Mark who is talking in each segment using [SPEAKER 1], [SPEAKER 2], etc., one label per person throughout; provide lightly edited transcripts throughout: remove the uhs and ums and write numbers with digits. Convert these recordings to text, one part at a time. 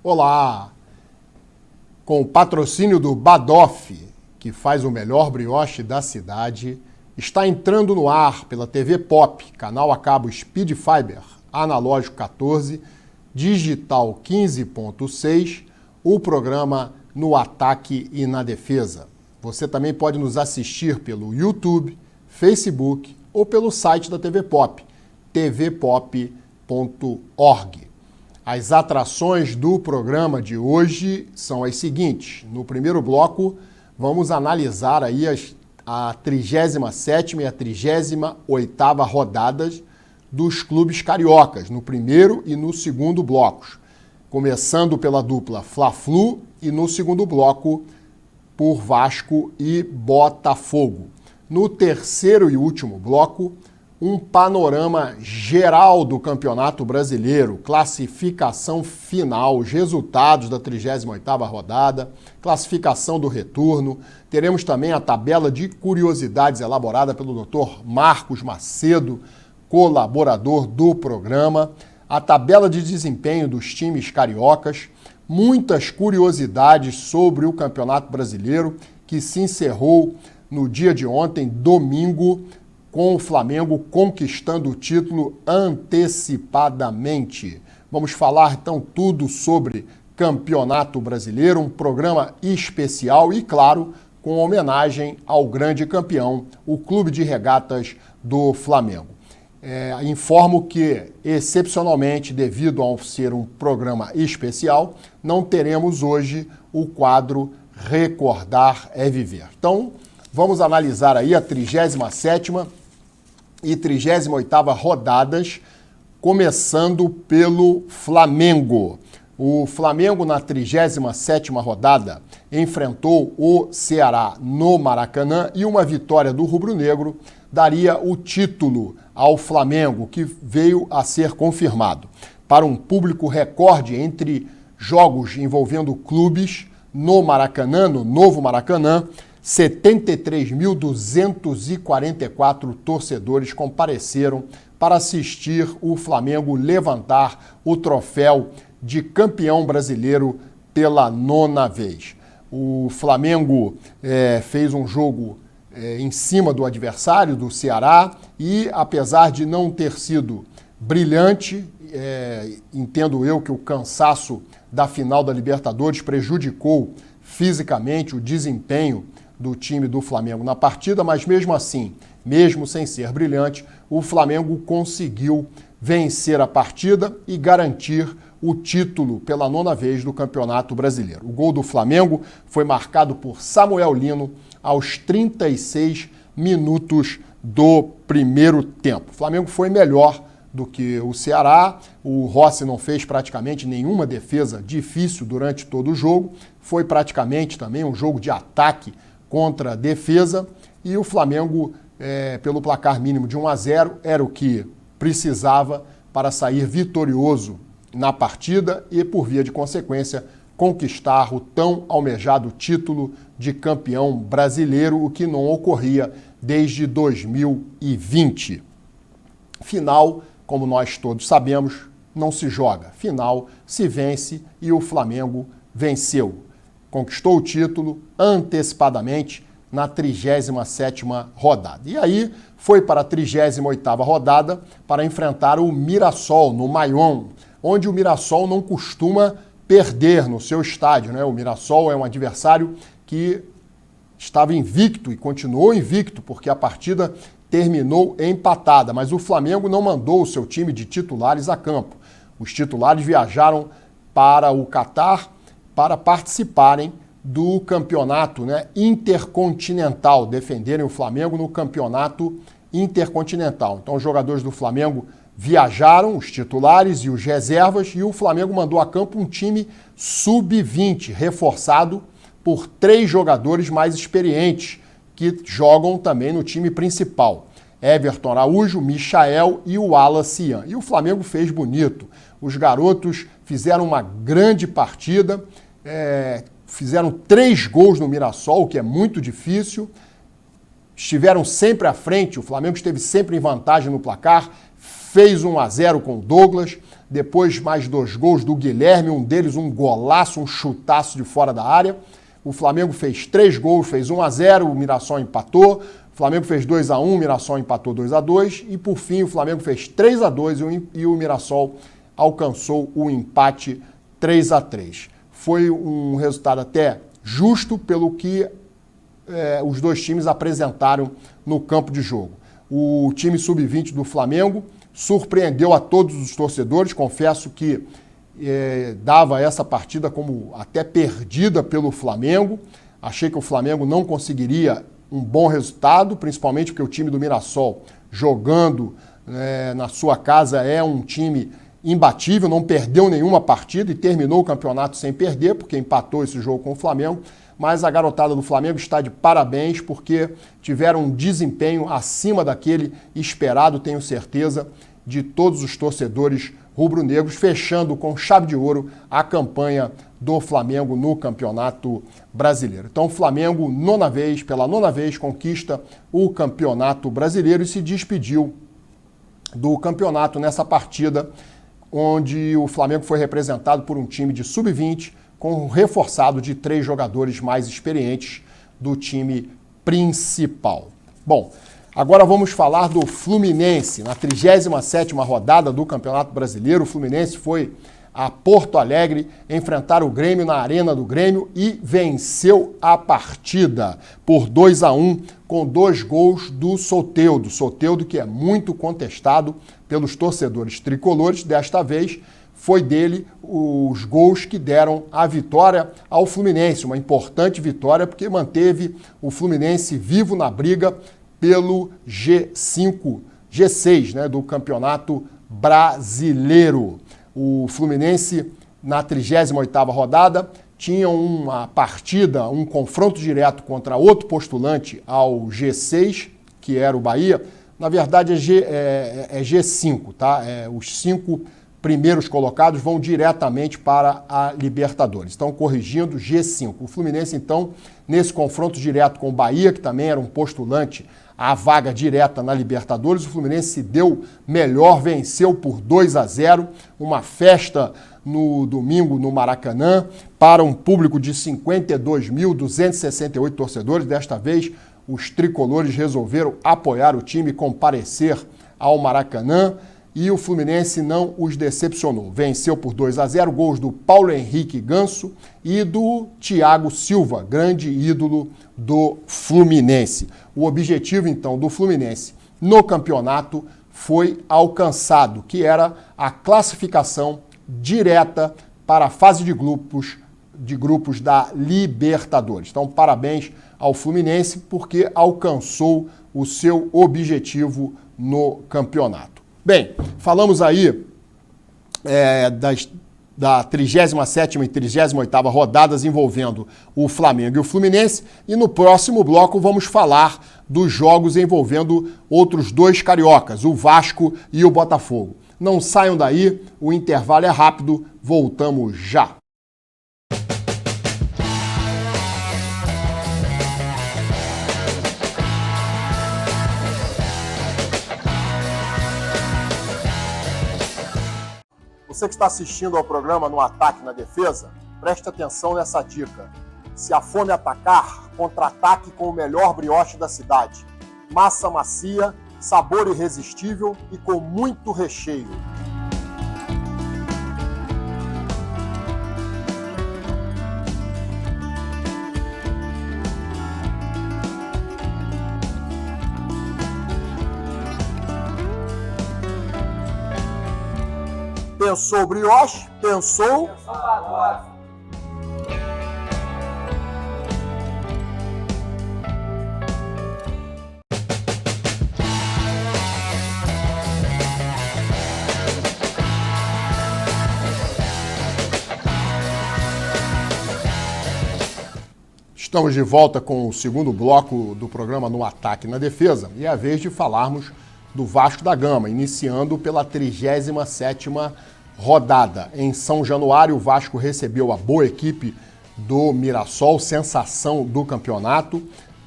[SPEAKER 1] Olá! Com o patrocínio do Badoff, que faz o melhor brioche da cidade, está entrando no ar pela TV Pop, canal a cabo Speed Fiber, analógico 14, digital 15.6, o programa No Ataque e na Defesa. Você também pode nos assistir pelo YouTube, Facebook ou pelo site da TV Pop, tvpop.org. As atrações do programa de hoje são as seguintes. No primeiro bloco, vamos analisar aí a 37ª e a 38ª rodadas dos clubes cariocas, no primeiro e no segundo blocos. Começando pela dupla Fla-Flu e no segundo bloco por Vasco e Botafogo. No terceiro e último bloco, um panorama geral do Campeonato Brasileiro, classificação final, os resultados da 38ª rodada, classificação do retorno. Teremos também a tabela de curiosidades elaborada pelo Dr. Marcos Macedo, colaborador do programa, a tabela de desempenho dos times cariocas, muitas curiosidades sobre o Campeonato Brasileiro, que se encerrou no dia de ontem, domingo, com o Flamengo conquistando o título antecipadamente. Vamos falar então tudo sobre Campeonato Brasileiro, um programa especial e, claro, com homenagem ao grande campeão, o Clube de Regatas do Flamengo. Informo que, excepcionalmente, devido a ser um programa especial, não teremos hoje o quadro Recordar é Viver. Então, vamos analisar aí a 37ª e 38ª rodadas, começando pelo Flamengo. O Flamengo, na 37ª rodada, enfrentou o Ceará no Maracanã e uma vitória do rubro-negro daria o título ao Flamengo, que veio a ser confirmado. Para um público recorde entre jogos envolvendo clubes no Maracanã, no novo Maracanã, 73.244 torcedores compareceram para assistir o Flamengo levantar o troféu de campeão brasileiro pela 9ª vez. O Flamengo fez um jogo em cima do adversário, do Ceará, e apesar de não ter sido brilhante, entendo eu que o cansaço da final da Libertadores prejudicou fisicamente o desempenho do time do Flamengo na partida, mas mesmo assim, mesmo sem ser brilhante, o Flamengo conseguiu vencer a partida e garantir o título pela 9ª vez do Campeonato Brasileiro. O gol do Flamengo foi marcado por Samuel Lino aos 36 minutos do primeiro tempo. O Flamengo foi melhor do que o Ceará, o Rossi não fez praticamente nenhuma defesa difícil durante todo o jogo, foi praticamente também um jogo de ataque contra a defesa, e o Flamengo, pelo placar mínimo de 1-0, era o que precisava para sair vitorioso na partida e, por via de consequência, conquistar o tão almejado título de campeão brasileiro, o que não ocorria desde 2020. Final, como nós todos sabemos, não se joga. Final se vence e o Flamengo venceu. Conquistou o título antecipadamente na 37ª rodada. E aí foi para a 38ª rodada para enfrentar o Mirassol no Maion, onde o Mirassol não costuma perder no seu estádio, né? O Mirassol é um adversário que estava invicto e continuou invicto, porque a partida terminou empatada, mas o Flamengo não mandou o seu time de titulares a campo. Os titulares viajaram para o Catar para participarem do campeonato, né, intercontinental, defenderem o Flamengo no campeonato intercontinental. Então os jogadores do Flamengo viajaram, os titulares e os reservas, e o Flamengo mandou a campo um time sub-20, reforçado por 3 jogadores mais experientes, que jogam também no time principal. Everton Araújo, Michael e o Wallace Ian. E o Flamengo fez bonito. Os garotos fizeram uma grande partida, fizeram 3 gols no Mirassol, o que é muito difícil. Estiveram sempre à frente, o Flamengo esteve sempre em vantagem no placar, fez 1-0 com o Douglas, depois mais 2 gols do Guilherme, um deles um golaço, um chutaço de fora da área. O Flamengo fez 3 gols, fez 1-0, o Mirassol empatou. O Flamengo fez 2-1, o Mirassol empatou 2-2. E por fim o Flamengo fez 3-2 e o Mirassol alcançou o empate 3-3. Foi um resultado até justo pelo que os dois times apresentaram no campo de jogo. O time sub-20 do Flamengo surpreendeu a todos os torcedores. Confesso que dava essa partida como até perdida pelo Flamengo. Achei que o Flamengo não conseguiria um bom resultado, principalmente porque o time do Mirassol, jogando na sua casa, é um time imbatível, não perdeu nenhuma partida e terminou o campeonato sem perder, porque empatou esse jogo com o Flamengo. Mas a garotada do Flamengo está de parabéns porque tiveram um desempenho acima daquele esperado, tenho certeza, de todos os torcedores rubro-negros, fechando com chave de ouro a campanha do Flamengo no Campeonato Brasileiro. Então o Flamengo, pela nona vez, conquista o Campeonato Brasileiro e se despediu do campeonato nessa partida, onde o Flamengo foi representado por um time de sub-20, com um reforçado de 3 jogadores mais experientes do time principal. Bom, agora vamos falar do Fluminense. Na 37ª rodada do Campeonato Brasileiro, o Fluminense foi a Porto Alegre enfrentar o Grêmio na Arena do Grêmio e venceu a partida por 2-1 com 2 gols do Soteldo. Soteldo, que é muito contestado pelos torcedores tricolores, desta vez foi dele os gols que deram a vitória ao Fluminense. Uma importante vitória porque manteve o Fluminense vivo na briga pelo G6, né, do Campeonato Brasileiro. O Fluminense, na 38ª rodada, tinha uma partida, um confronto direto contra outro postulante ao G6, que era o Bahia. Na verdade é G5, tá? Os 5 primeiros colocados vão diretamente para a Libertadores. Então, corrigindo, G5. O Fluminense, então, nesse confronto direto com o Bahia, que também era um postulante à vaga direta na Libertadores, o Fluminense se deu melhor, venceu por 2-0, uma festa no domingo no Maracanã, para um público de 52.268 torcedores. Desta vez, os tricolores resolveram apoiar o time e comparecer ao Maracanã. E o Fluminense não os decepcionou. Venceu por 2-0, gols do Paulo Henrique Ganso e do Thiago Silva, grande ídolo do Fluminense. O objetivo, então, do Fluminense no campeonato foi alcançado, que era a classificação direta para a fase de grupos da Libertadores. Então, parabéns ao Fluminense, porque alcançou o seu objetivo no campeonato. Bem, falamos aí da 37ª e 38ª rodadas envolvendo o Flamengo e o Fluminense, e no próximo bloco vamos falar dos jogos envolvendo outros 2 cariocas, o Vasco e o Botafogo. Não saiam daí, o intervalo é rápido, voltamos já. Você que está assistindo ao programa No Ataque na Defesa, preste atenção nessa dica. Se a fome atacar, contra-ataque com o melhor brioche da cidade. Massa macia, sabor irresistível e com muito recheio. Pensou brioche? Pensou bagunça. Estamos de volta com o segundo bloco do programa No Ataque na Defesa e é a vez de falarmos do Vasco da Gama, iniciando pela 37ª rodada. Em São Januário, o Vasco recebeu a boa equipe do Mirassol, sensação do campeonato.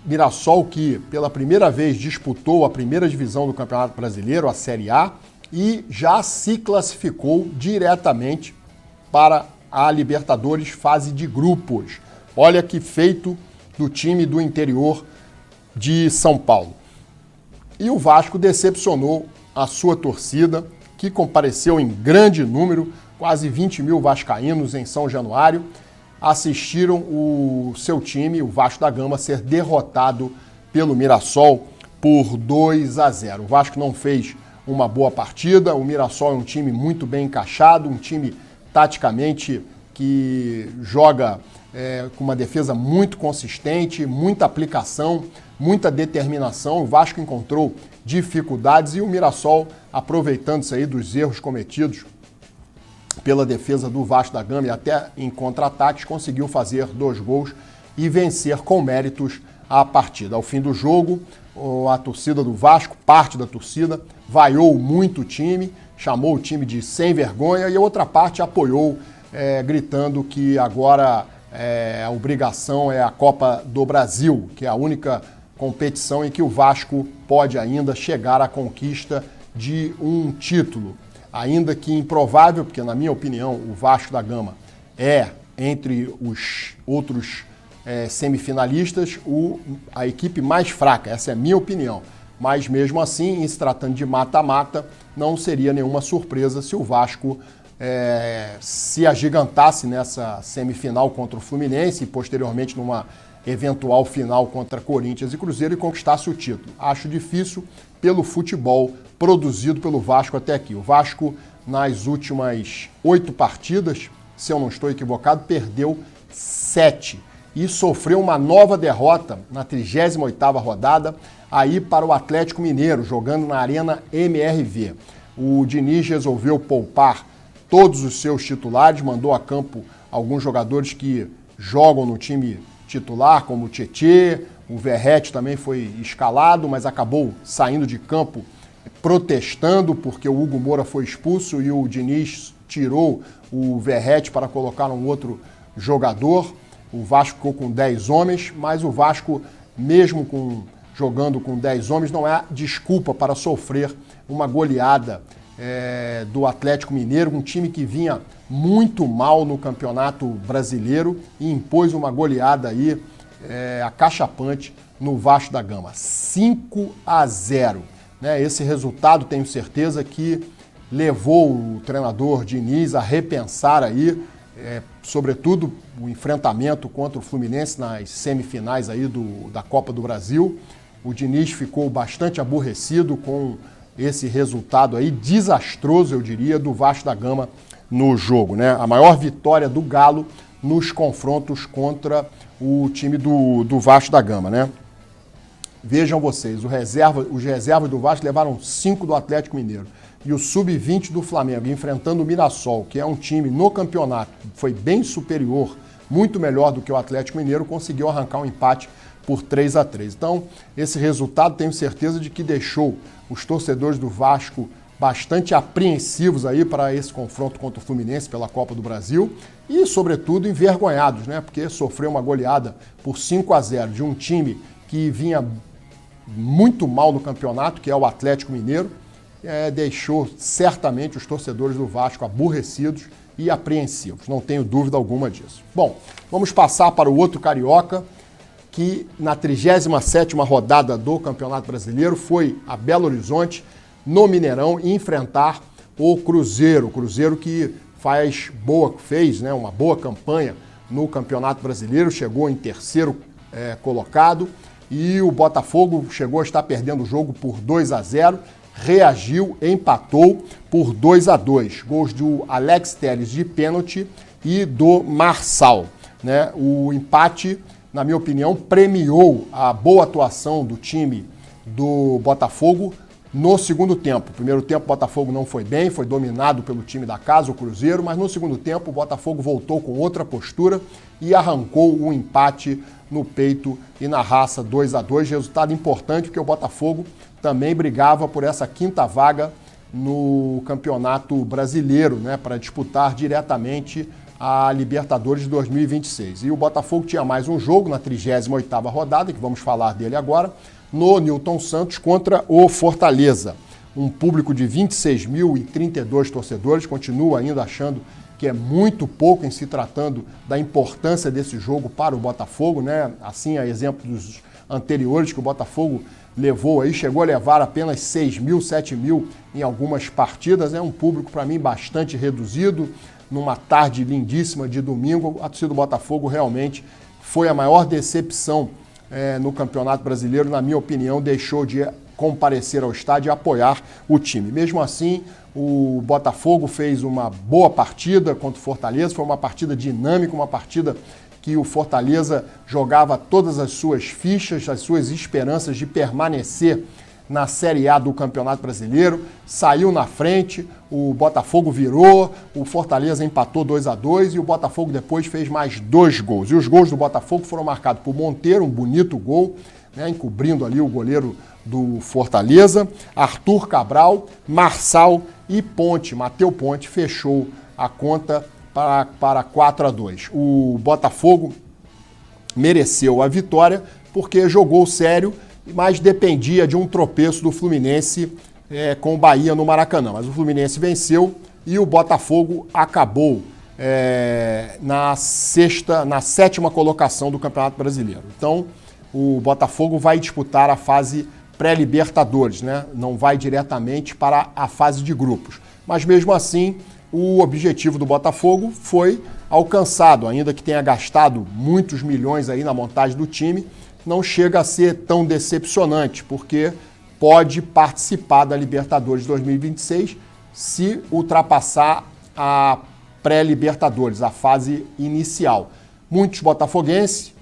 [SPEAKER 1] Mirassol que pela primeira vez disputou a primeira divisão do Campeonato Brasileiro, a Série A, e já se classificou diretamente para a Libertadores fase de grupos. Olha que feito do time do interior de São Paulo. E o Vasco decepcionou a sua torcida, que compareceu em grande número, quase 20 mil vascaínos em São Januário, assistiram o seu time, o Vasco da Gama, ser derrotado pelo Mirassol por 2-0. O Vasco não fez uma boa partida, o Mirassol é um time muito bem encaixado, um time taticamente que joga com uma defesa muito consistente, muita aplicação, muita determinação. O Vasco encontrou dificuldades e o Mirassol, aproveitando-se aí dos erros cometidos pela defesa do Vasco da Gama e até em contra-ataques, conseguiu fazer 2 gols e vencer com méritos a partida. Ao fim do jogo, a torcida do Vasco, parte da torcida, vaiou muito o time, chamou o time de sem vergonha e a outra parte apoiou, gritando que agora a obrigação é a Copa do Brasil, que é a única competição em que o Vasco pode ainda chegar à conquista de um título. Ainda que improvável, porque na minha opinião o Vasco da Gama é, entre os outros semifinalistas, a equipe mais fraca, essa é a minha opinião. Mas mesmo assim, em se tratando de mata-mata, não seria nenhuma surpresa se o Vasco se agigantasse nessa semifinal contra o Fluminense e posteriormente numa eventual final contra Corinthians e Cruzeiro e conquistasse o título. Acho difícil pelo futebol produzido pelo Vasco até aqui. O Vasco, nas últimas 8 partidas, se eu não estou equivocado, perdeu 7 e sofreu uma nova derrota na 38ª rodada aí para o Atlético Mineiro, jogando na Arena MRV. O Diniz resolveu poupar todos os seus titulares, mandou a campo alguns jogadores que jogam no time titular, como o Tietê, o Verratti também foi escalado, mas acabou saindo de campo protestando porque o Hugo Moura foi expulso e o Diniz tirou o Verratti para colocar um outro jogador. O Vasco ficou com 10 homens, mas o Vasco, mesmo jogando com 10 homens, não é desculpa para sofrer uma goleada do Atlético Mineiro, um time que vinha muito mal no Campeonato Brasileiro e impôs uma goleada aí acachapante no Vasco da Gama, 5-0. Esse resultado, tenho certeza que levou o treinador Diniz a repensar aí, sobretudo o enfrentamento contra o Fluminense nas semifinais aí da Copa do Brasil. O Diniz ficou bastante aborrecido com esse resultado aí, desastroso, eu diria, do Vasco da Gama no jogo, A maior vitória do Galo nos confrontos contra o time do Vasco da Gama, Vejam vocês, os reservas do Vasco levaram 5 do Atlético Mineiro e o sub-20 do Flamengo, enfrentando o Mirassol, que é um time no campeonato, foi bem superior, muito melhor do que o Atlético Mineiro, conseguiu arrancar um empate por 3-3. Então, esse resultado tenho certeza de que deixou os torcedores do Vasco bastante apreensivos aí para esse confronto contra o Fluminense pela Copa do Brasil e, sobretudo, envergonhados, porque sofreu uma goleada por 5-0 de um time que vinha muito mal no campeonato, que é o Atlético Mineiro, deixou certamente os torcedores do Vasco aborrecidos e apreensivos, não tenho dúvida alguma disso. Bom, vamos passar para o outro carioca, que na 37ª rodada do Campeonato Brasileiro foi a Belo Horizonte, no Mineirão, enfrentar o Cruzeiro. O Cruzeiro que fez uma boa campanha no Campeonato Brasileiro, chegou em 3º colocado, e o Botafogo chegou a estar perdendo o jogo por 2-0, reagiu, empatou por 2-2. Gols do Alex Telles de pênalti e do Marçal. O empate, na minha opinião, premiou a boa atuação do time do Botafogo no segundo tempo. No primeiro tempo o Botafogo não foi bem, foi dominado pelo time da casa, o Cruzeiro, mas no segundo tempo o Botafogo voltou com outra postura e arrancou um empate no peito e na raça, 2-2. Resultado importante porque o Botafogo também brigava por essa 5ª vaga no Campeonato Brasileiro, para disputar diretamente a Libertadores de 2026. E o Botafogo tinha mais um jogo na 38ª rodada, que vamos falar dele agora, no Newton Santos contra o Fortaleza. um público de 26.032 torcedores, continua ainda achando que é muito pouco em se tratando da importância desse jogo para o Botafogo, né? Assim, a exemplo dos anteriores que o Botafogo levou aí, chegou a levar apenas 6.000, 7.000 em algumas partidas, é um público para mim bastante reduzido. Numa tarde lindíssima de domingo, a torcida do Botafogo realmente foi a maior decepção no Campeonato Brasileiro, na minha opinião, deixou de comparecer ao estádio e apoiar o time. Mesmo assim, o Botafogo fez uma boa partida contra o Fortaleza, foi uma partida dinâmica, uma partida que o Fortaleza jogava todas as suas fichas, as suas esperanças de permanecer na Série A do Campeonato Brasileiro, saiu na frente, o Botafogo virou, o Fortaleza empatou 2-2 e o Botafogo depois fez mais 2 gols. E os gols do Botafogo foram marcados por Monteiro, um bonito gol, né, encobrindo ali o goleiro do Fortaleza, Arthur Cabral, Marçal e Ponte. Matheus Ponte fechou a conta para 4-2. O Botafogo mereceu a vitória porque jogou sério, mas dependia de um tropeço do Fluminense com o Bahia no Maracanã. Mas o Fluminense venceu e o Botafogo acabou na 7ª colocação do Campeonato Brasileiro. Então, o Botafogo vai disputar a fase pré-Libertadores, né? Não vai diretamente para a fase de grupos. Mas mesmo assim, o objetivo do Botafogo foi alcançado, ainda que tenha gastado muitos milhões aí na montagem do time, não chega a ser tão decepcionante, porque pode participar da Libertadores 2026 se ultrapassar a pré-Libertadores, a fase inicial. Muitos botafoguenses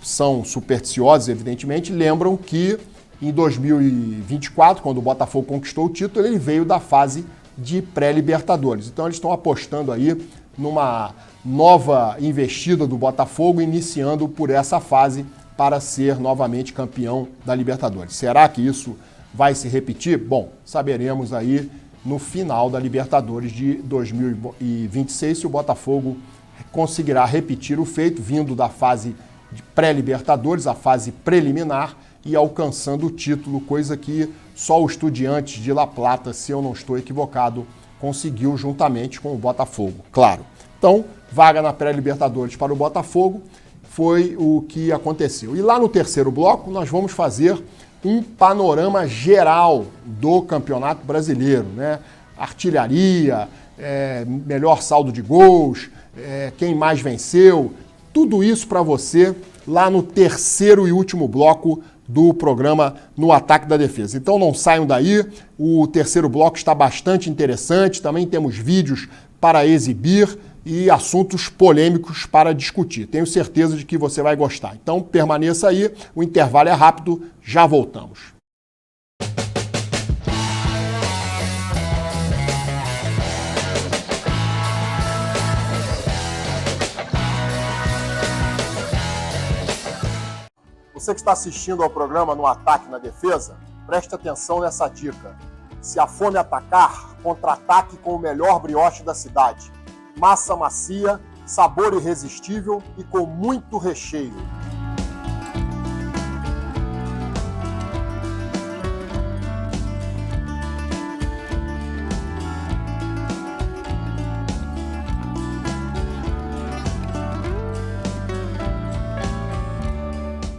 [SPEAKER 1] são supersticiosos, evidentemente, lembram que em 2024, quando o Botafogo conquistou o título, ele veio da fase de pré-Libertadores. Então eles estão apostando aí numa nova investida do Botafogo, iniciando por essa fase para ser novamente campeão da Libertadores. Será que isso vai se repetir? Bom, saberemos aí no final da Libertadores de 2026 se o Botafogo conseguirá repetir o feito, vindo da fase de pré-Libertadores, a fase preliminar, e alcançando o título, coisa que só o Estudiantes de La Plata, se eu não estou equivocado, conseguiu juntamente com o Botafogo, claro. Então, vaga na pré-Libertadores para o Botafogo, foi o que aconteceu. E lá no terceiro bloco, nós vamos fazer um panorama geral do Campeonato Brasileiro, né? Artilharia, melhor saldo de gols, quem mais venceu, tudo isso para você lá no terceiro e último bloco do programa No Ataque da Defesa. Então não saiam daí, o terceiro bloco está bastante interessante, também temos vídeos para exibir e assuntos polêmicos para discutir. Tenho certeza de que você vai gostar. Então permaneça aí, o intervalo é rápido, já voltamos. Você que está assistindo ao programa No Ataque na Defesa, preste atenção nessa dica. Se a fome atacar, contra-ataque com o melhor brioche da cidade. Massa macia, sabor irresistível e com muito recheio.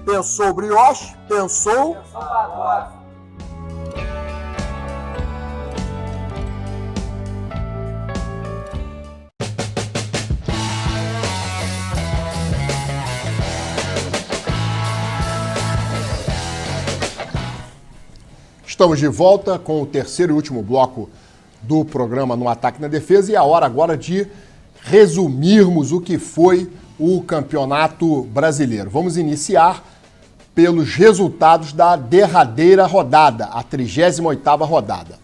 [SPEAKER 1] Pensou brioche? Pensou pagode. Estamos de volta com o terceiro e último bloco do programa No Ataque na Defesa e é a hora agora de resumirmos o que foi o Campeonato Brasileiro. Vamos iniciar pelos resultados da derradeira rodada, a 38ª rodada.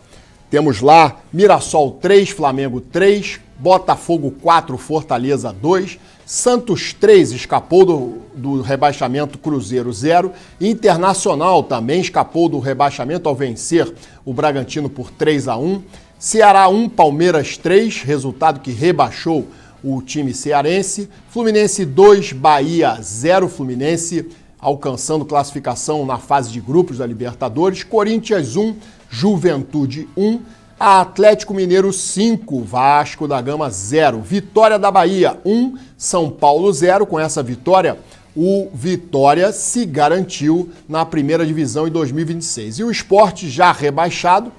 [SPEAKER 1] Temos lá Mirassol 3, Flamengo 3, Botafogo 4, Fortaleza 2, Santos 3, escapou do rebaixamento, Cruzeiro 0, Internacional também escapou do rebaixamento ao vencer o Bragantino por 3-1, Ceará 1, Palmeiras 3, resultado que rebaixou o time cearense, Fluminense 2, Bahia 0, Fluminense alcançando classificação na fase de grupos da Libertadores. Corinthians 1, Juventude 1, Atlético Mineiro 5, Vasco da Gama 0. Vitória da Bahia 1, São Paulo 0. Com essa vitória, o Vitória se garantiu na primeira divisão em 2026. E o Sport, já rebaixado,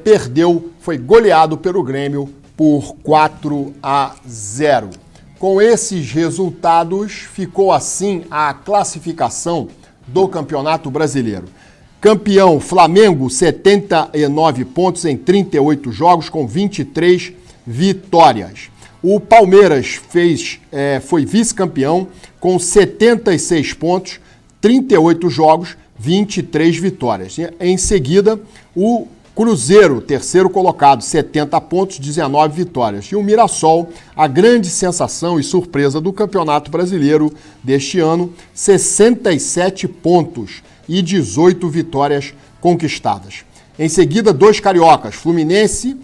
[SPEAKER 1] perdeu, foi goleado pelo Grêmio por 4-0. Com esses resultados, ficou assim a classificação do Campeonato Brasileiro. Campeão, Flamengo, 79 pontos em 38 jogos, com 23 vitórias. O Palmeiras foi vice-campeão com 76 pontos, 38 jogos, 23 vitórias. Em seguida, o Cruzeiro, terceiro colocado, 70 pontos, 19 vitórias. E o Mirassol, a grande sensação e surpresa do Campeonato Brasileiro deste ano, 67 pontos e 18 vitórias conquistadas. Em seguida, dois cariocas, Fluminense,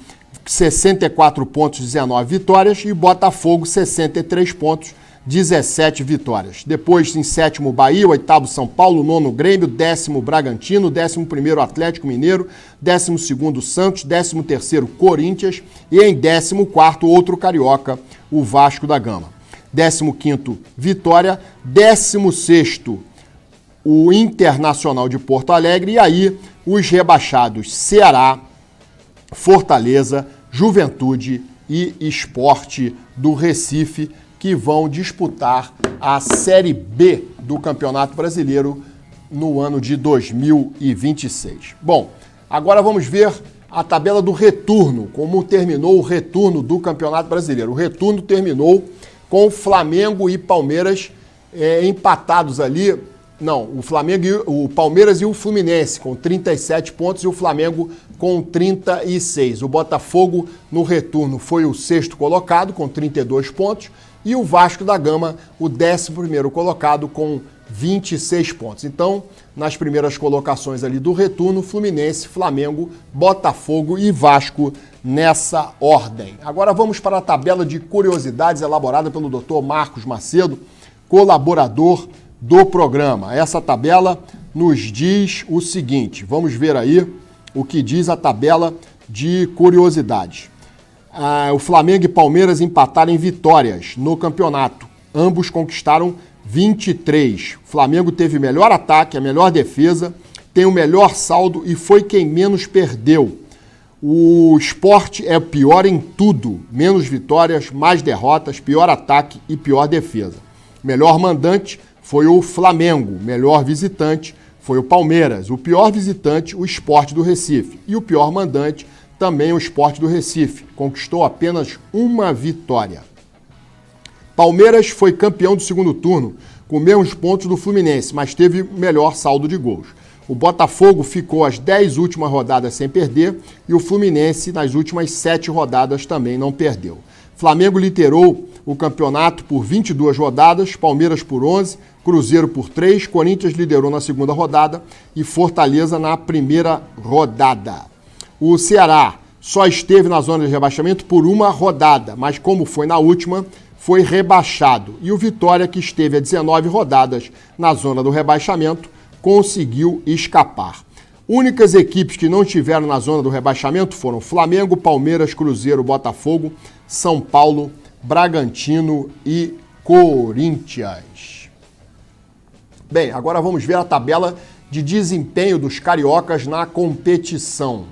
[SPEAKER 1] 64 pontos, 19 vitórias, e Botafogo, 63 pontos, 17 vitórias. Depois, em sétimo, Bahia, oitavo, São Paulo, nono, Grêmio, décimo, Bragantino, 11º, Atlético Mineiro, 12º, Santos, 13º, Corinthians e em 14º, outro carioca, o Vasco da Gama. 15º, Vitória, 16º, o Internacional de Porto Alegre, e aí os rebaixados Ceará, Fortaleza, Juventude e Sport do Recife, que vão disputar a Série B do Campeonato Brasileiro no ano de 2026. Bom, agora vamos ver a tabela do retorno, como terminou o retorno do Campeonato Brasileiro. O retorno terminou com Flamengo e Palmeiras empatados ali. Não, o Flamengo, o Palmeiras e o Fluminense com 37 pontos e o Flamengo com 36. O Botafogo no retorno foi o sexto colocado com 32 pontos e o Vasco da Gama o 11º colocado com 26 pontos. Então, nas primeiras colocações ali do retorno, Fluminense, Flamengo, Botafogo e Vasco nessa ordem. Agora vamos para a tabela de curiosidades elaborada pelo Dr. Marcos Macedo, colaborador do programa. Essa tabela nos diz o seguinte, vamos ver aí o que diz a tabela de curiosidades. O Flamengo e Palmeiras empataram em vitórias no campeonato. Ambos conquistaram 23. O Flamengo teve o melhor ataque, a melhor defesa, tem o melhor saldo e foi quem menos perdeu. O Sport é o pior em tudo, menos vitórias, mais derrotas, pior ataque e pior defesa. Melhor mandante foi o Flamengo, melhor visitante foi o Palmeiras, o pior visitante, o Sport do Recife, e o pior mandante, também o Sport do Recife, conquistou apenas uma vitória. Palmeiras foi campeão do segundo turno, com menos pontos do Fluminense, mas teve melhor saldo de gols. O Botafogo ficou as 10 últimas rodadas sem perder e o Fluminense, nas últimas 7 rodadas, também não perdeu. Flamengo liderou o campeonato por 22 rodadas, Palmeiras por 11, Cruzeiro por 3, Corinthians liderou na segunda rodada e Fortaleza na primeira rodada. O Ceará só esteve na zona de rebaixamento por uma rodada, mas como foi na última, foi rebaixado. E o Vitória, que esteve a 19 rodadas na zona do rebaixamento, conseguiu escapar. Únicas equipes que não estiveram na zona do rebaixamento foram Flamengo, Palmeiras, Cruzeiro, Botafogo, São Paulo, Bragantino e Corinthians. Bem, agora vamos ver a tabela de desempenho dos cariocas na competição.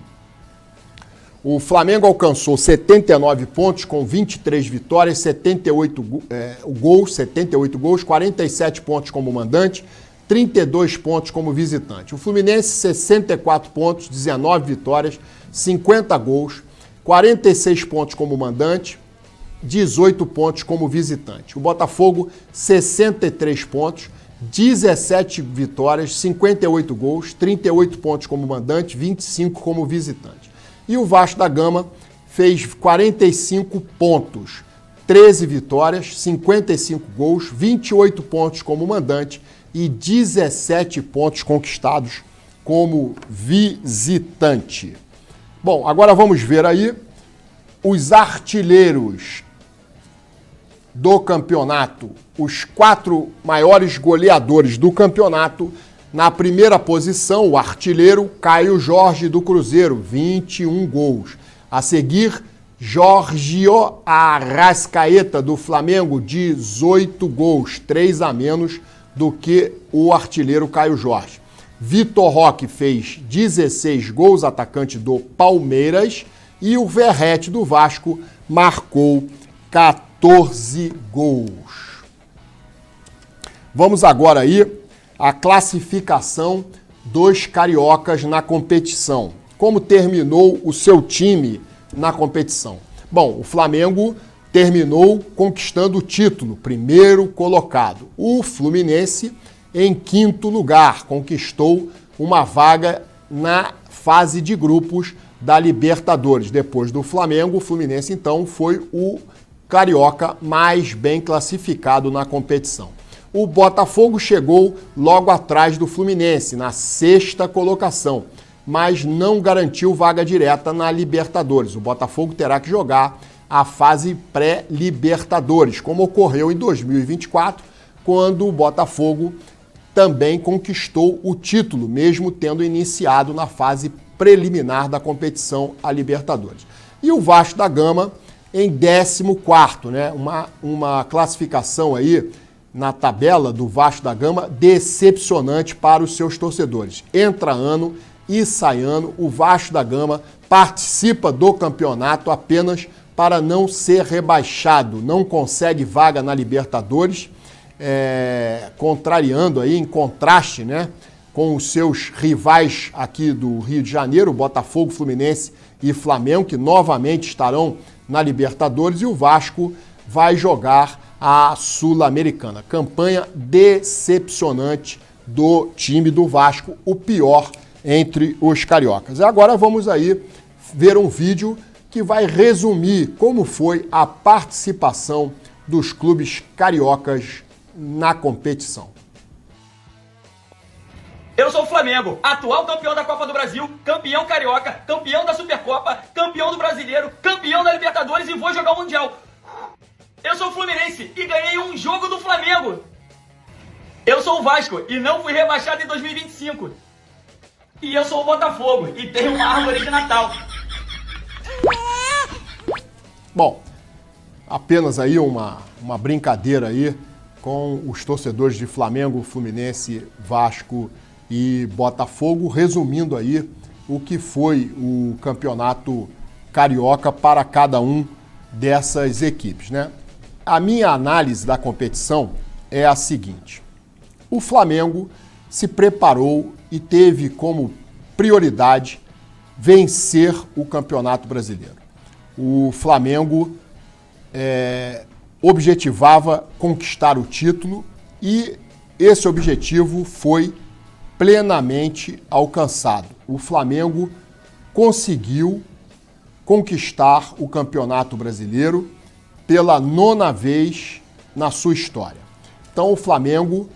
[SPEAKER 1] O Flamengo alcançou 79 pontos com 23 vitórias, 78 gols, 47 pontos como mandante, 32 pontos como visitante. O Fluminense, 64 pontos, 19 vitórias, 50 gols, 46 pontos como mandante, 18 pontos como visitante. O Botafogo, 63 pontos, 17 vitórias, 58 gols, 38 pontos como mandante, 25 como visitante. E o Vasco da Gama fez 45 pontos, 13 vitórias, 55 gols, 28 pontos como mandante e 17 pontos conquistados como visitante. Bom, agora vamos ver aí os artilheiros. do campeonato, os 4 maiores goleadores do campeonato. Na primeira posição, o artilheiro Caio Jorge do Cruzeiro, 21 gols. A seguir, Jorginho Arrascaeta do Flamengo, 18 gols, 3 a menos do que o artilheiro Caio Jorge. Vitor Roque fez 16 gols, atacante do Palmeiras, e o Verratti do Vasco marcou 14 gols. Vamos agora aí à classificação dos cariocas na competição. Como terminou o seu time na competição? Bom, o Flamengo terminou conquistando o título, primeiro colocado. O Fluminense, em 5º lugar, conquistou uma vaga na fase de grupos da Libertadores. Depois do Flamengo, o Fluminense, então, foi o carioca mais bem classificado na competição. O Botafogo chegou logo atrás do Fluminense, na 6ª colocação, mas não garantiu vaga direta na Libertadores. O Botafogo terá que jogar a fase pré-Libertadores, como ocorreu em 2024, quando o Botafogo também conquistou o título, mesmo tendo iniciado na fase preliminar da competição a Libertadores. E o Vasco da Gama em 14º, né? Uma classificação aí na tabela do Vasco da Gama decepcionante para os seus torcedores. Entra ano e sai ano, o Vasco da Gama participa do campeonato apenas para não ser rebaixado, não consegue vaga na Libertadores, contrariando aí, em contraste, né, com os seus rivais aqui do Rio de Janeiro, Botafogo, Fluminense e Flamengo, que novamente estarão na Libertadores, e o Vasco vai jogar a Sul-Americana. Campanha decepcionante do time do Vasco, o pior entre os cariocas. E agora vamos aí ver um vídeo que vai resumir como foi a participação dos clubes cariocas na competição.
[SPEAKER 2] Eu sou o Flamengo, atual campeão da Copa do Brasil, campeão carioca, campeão da Supercopa, campeão do Brasileiro, campeão da Libertadores e vou jogar o Mundial. Eu sou o Fluminense e ganhei um jogo do Flamengo. Eu sou o Vasco e não fui rebaixado em 2025. E eu sou o Botafogo e tenho uma árvore de Natal.
[SPEAKER 1] Bom, apenas aí uma brincadeira aí com os torcedores de Flamengo, Fluminense, Vasco e Botafogo, resumindo aí o que foi o campeonato carioca para cada um dessas equipes, né? A minha análise da competição é a seguinte: o Flamengo se preparou e teve como prioridade vencer o Campeonato Brasileiro. O Flamengo objetivava conquistar o título e esse objetivo foi plenamente alcançado. O Flamengo conseguiu conquistar o Campeonato Brasileiro pela 9ª vez na sua história. Então o Flamengo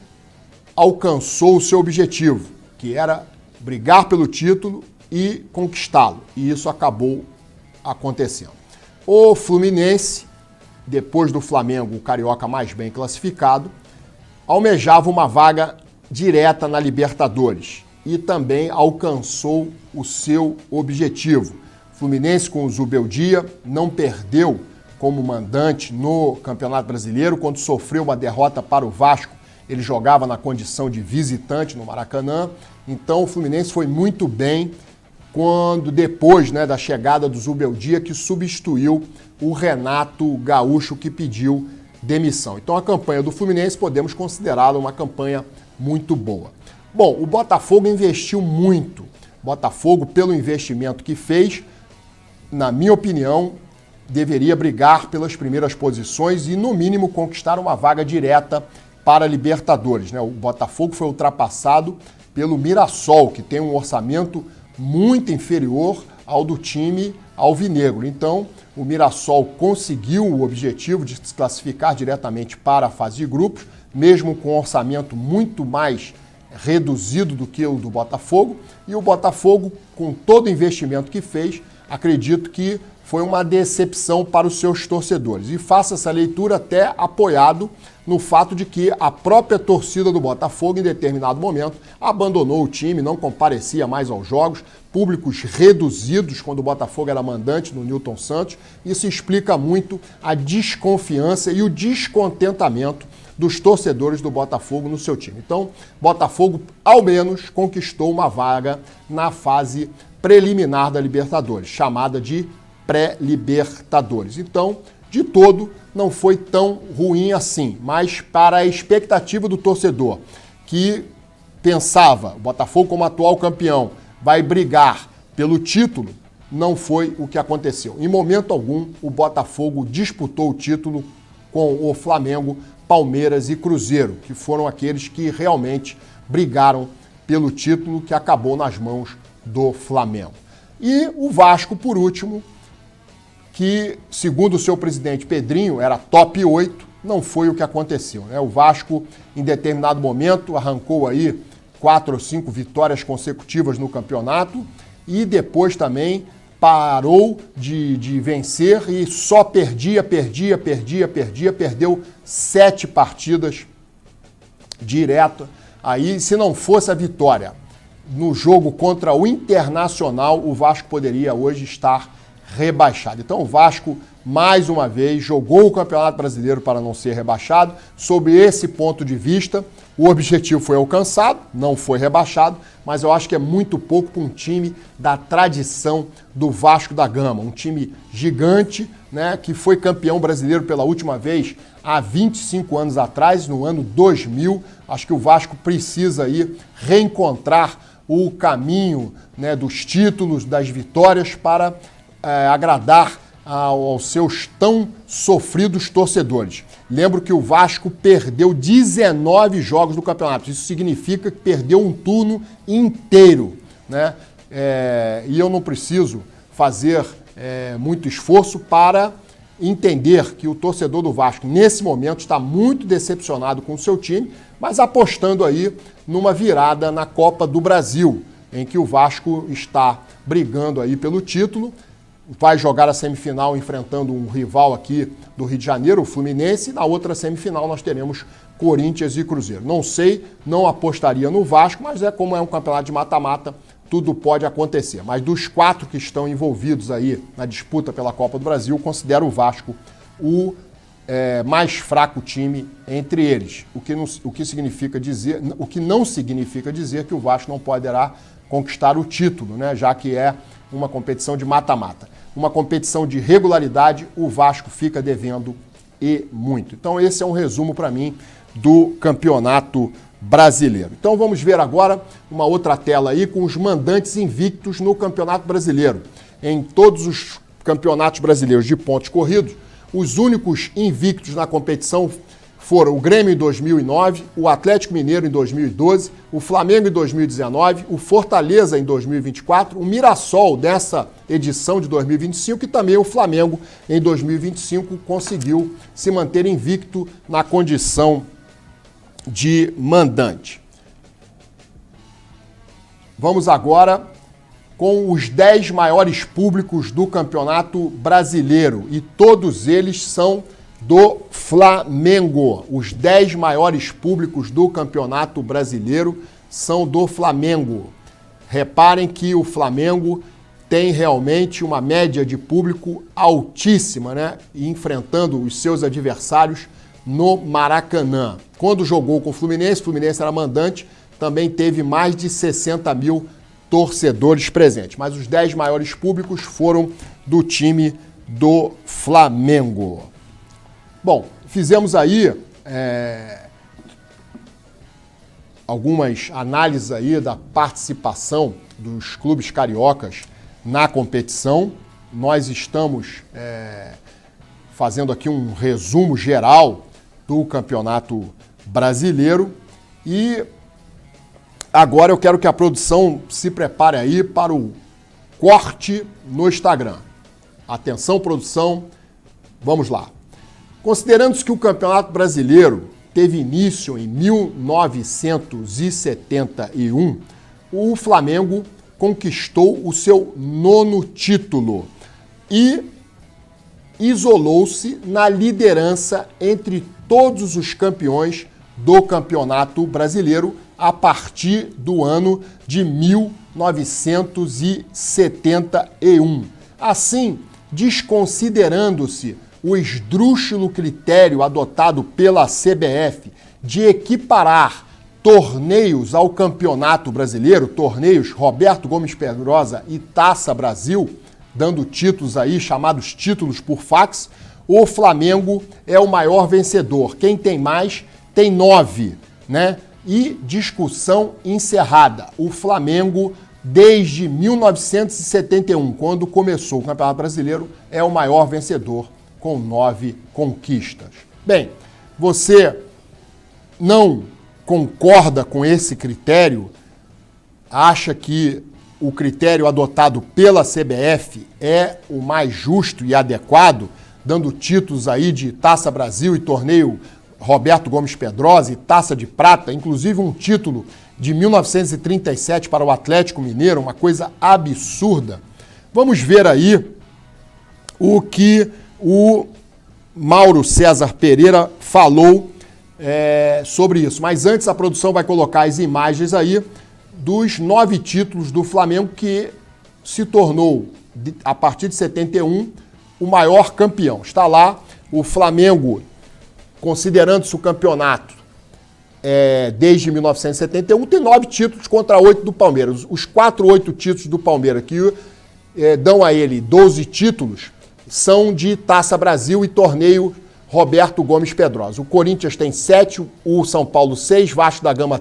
[SPEAKER 1] alcançou o seu objetivo, que era brigar pelo título e conquistá-lo. E isso acabou acontecendo. O Fluminense, depois do Flamengo, o carioca mais bem classificado, almejava uma vaga direta na Libertadores e também alcançou o seu objetivo. Fluminense, com o Zubeldia, não perdeu como mandante no Campeonato Brasileiro. Quando sofreu uma derrota para o Vasco, ele jogava na condição de visitante no Maracanã. Então o Fluminense foi muito bem quando depois, né, da chegada do Zubeldia, que substituiu o Renato Gaúcho, que pediu demissão. Então a campanha do Fluminense podemos considerá-la uma campanha muito boa. Bom, o Botafogo investiu muito. Botafogo, pelo investimento que fez, na minha opinião, deveria brigar pelas primeiras posições e, no mínimo, conquistar uma vaga direta para a Libertadores, né? O Botafogo foi ultrapassado pelo Mirassol, que tem um orçamento muito inferior ao do time alvinegro. Então, o Mirassol conseguiu o objetivo de se classificar diretamente para a fase de grupos, mesmo com um orçamento muito mais reduzido do que o do Botafogo, e o Botafogo, com todo o investimento que fez, acredito que foi uma decepção para os seus torcedores. E faço essa leitura até apoiado no fato de que a própria torcida do Botafogo, em determinado momento, abandonou o time, não comparecia mais aos jogos, públicos reduzidos quando o Botafogo era mandante no Newton Santos. Isso explica muito a desconfiança e o descontentamento dos torcedores do Botafogo no seu time. Então, Botafogo, ao menos, conquistou uma vaga na fase preliminar da Libertadores, chamada de pré-Libertadores. Então, de todo, não foi tão ruim assim, mas para a expectativa do torcedor, que pensava, o Botafogo como atual campeão, vai brigar pelo título, não foi o que aconteceu. Em momento algum, o Botafogo disputou o título com o Flamengo, Palmeiras e Cruzeiro, que foram aqueles que realmente brigaram pelo título que acabou nas mãos do Flamengo. E o Vasco, por último, que, segundo o seu presidente Pedrinho, era top 8, não foi o que aconteceu, né? O Vasco, em determinado momento, arrancou aí 4 ou 5 vitórias consecutivas no campeonato e depois também parou de vencer e só perdeu 7 partidas direto. Aí, se não fosse a vitória no jogo contra o Internacional, o Vasco poderia hoje estar rebaixado. Então o Vasco, mais uma vez, jogou o Campeonato Brasileiro para não ser rebaixado. Sob esse ponto de vista, o objetivo foi alcançado, não foi rebaixado, mas eu acho que é muito pouco para um time da tradição do Vasco da Gama, um time gigante, né, que foi campeão brasileiro pela última vez há 25 anos atrás, no ano 2000. Acho que o Vasco precisa aí reencontrar o caminho, né, dos títulos, das vitórias para agradar aos seus tão sofridos torcedores. Lembro que o Vasco perdeu 19 jogos no campeonato. Isso significa que perdeu um turno inteiro, né? E eu não preciso fazer muito esforço para entender que o torcedor do Vasco, nesse momento, está muito decepcionado com o seu time, mas apostando aí numa virada na Copa do Brasil, em que o Vasco está brigando aí pelo título, vai jogar a semifinal enfrentando um rival aqui do Rio de Janeiro, o Fluminense, e na outra semifinal nós teremos Corinthians e Cruzeiro. Não sei, não apostaria no Vasco, mas como é um campeonato de mata-mata, tudo pode acontecer. Mas dos 4 que estão envolvidos aí na disputa pela Copa do Brasil, considero o Vasco o mais fraco time entre eles. O que não significa dizer que o Vasco não poderá conquistar o título, né? Já que é uma competição de mata-mata. Uma competição de regularidade, o Vasco fica devendo e muito. Então esse é um resumo para mim do Campeonato Brasileiro. Então vamos ver agora uma outra tela aí com os mandantes invictos no Campeonato Brasileiro. Em todos os campeonatos brasileiros de pontos corridos, os únicos invictos na competição foram o Grêmio em 2009, o Atlético Mineiro em 2012, o Flamengo em 2019, o Fortaleza em 2024, o Mirassol dessa edição de 2025 e também o Flamengo em 2025 conseguiu se manter invicto na condição de mandante. Vamos agora com os 10 maiores públicos do Campeonato Brasileiro e todos eles são do Flamengo. Os 10 maiores públicos do Campeonato Brasileiro são do Flamengo. Reparem que o Flamengo tem realmente uma média de público altíssima, né? Enfrentando os seus adversários no Maracanã. Quando jogou com o Fluminense era mandante, também teve mais de 60 mil torcedores presentes. Mas os 10 maiores públicos foram do time do Flamengo. Bom, fizemos aí algumas análises aí da participação dos clubes cariocas na competição. Nós estamos fazendo aqui um resumo geral do Campeonato Brasileiro e agora eu quero que a produção se prepare aí para o corte no Instagram. Atenção, produção, vamos lá. Considerando-se que o Campeonato Brasileiro teve início em 1971, o Flamengo conquistou o seu 9º título e isolou-se na liderança entre todos os campeões do Campeonato Brasileiro a partir do ano de 1971. Assim, desconsiderando-se o esdrúxulo critério adotado pela CBF de equiparar torneios ao Campeonato Brasileiro, torneios Roberto Gomes Pedrosa e Taça Brasil, dando títulos aí, chamados títulos por fax, o Flamengo é o maior vencedor. Quem tem mais tem 9, né? E discussão encerrada. O Flamengo, desde 1971, quando começou o Campeonato Brasileiro, é o maior vencedor, com 9 conquistas. Bem, você não concorda com esse critério? Acha que o critério adotado pela CBF é o mais justo e adequado, dando títulos aí de Taça Brasil e torneio Roberto Gomes Pedrosa e Taça de Prata, inclusive um título de 1937 para o Atlético Mineiro, uma coisa absurda. Vamos ver aí o que o Mauro César Pereira falou sobre isso. Mas antes a produção vai colocar as imagens aí dos 9 títulos do Flamengo, que se tornou, a partir de 71, o maior campeão. Está lá o Flamengo, considerando-se o campeonato desde 1971, tem 9 títulos contra 8 do Palmeiras. Os 8 títulos do Palmeiras que dão a ele 12 títulos são de Taça Brasil e torneio Roberto Gomes Pedrosa. O Corinthians tem 7, o São Paulo 6, Vasco da Gama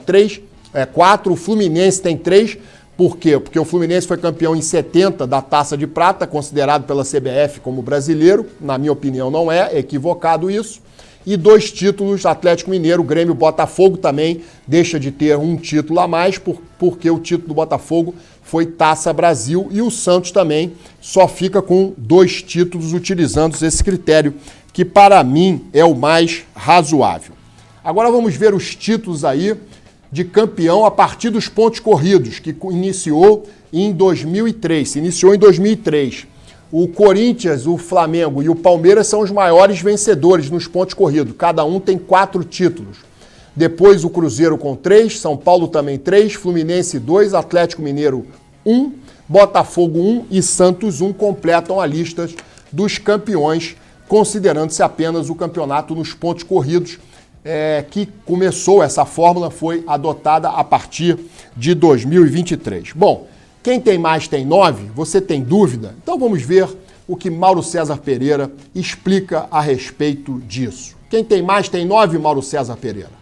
[SPEAKER 1] 4, o Fluminense tem 3. Por quê? Porque o Fluminense foi campeão em 70 da Taça de Prata, considerado pela CBF como brasileiro. Na minha opinião, não é equivocado isso. E 2 títulos, Atlético Mineiro, Grêmio, Botafogo também deixa de ter um título a mais, porque o título do Botafogo foi Taça Brasil, e o Santos também só fica com 2 títulos, utilizando esse critério, que para mim é o mais razoável. Agora vamos ver os títulos aí de campeão a partir dos pontos corridos, que iniciou em 2003, se iniciou em 2003. O Corinthians, o Flamengo e o Palmeiras são os maiores vencedores nos pontos corridos. Cada um tem 4 títulos. Depois o Cruzeiro com 3, São Paulo também 3, Fluminense 2, Atlético Mineiro 1, Botafogo 1 e Santos 1 completam a lista dos campeões, considerando-se apenas o campeonato nos pontos corridos, que começou, essa fórmula foi adotada a partir de 2023. Bom, quem tem mais tem 9, você tem dúvida? Então vamos ver o que Mauro César Pereira explica a respeito disso. Quem tem mais tem 9, Mauro César Pereira?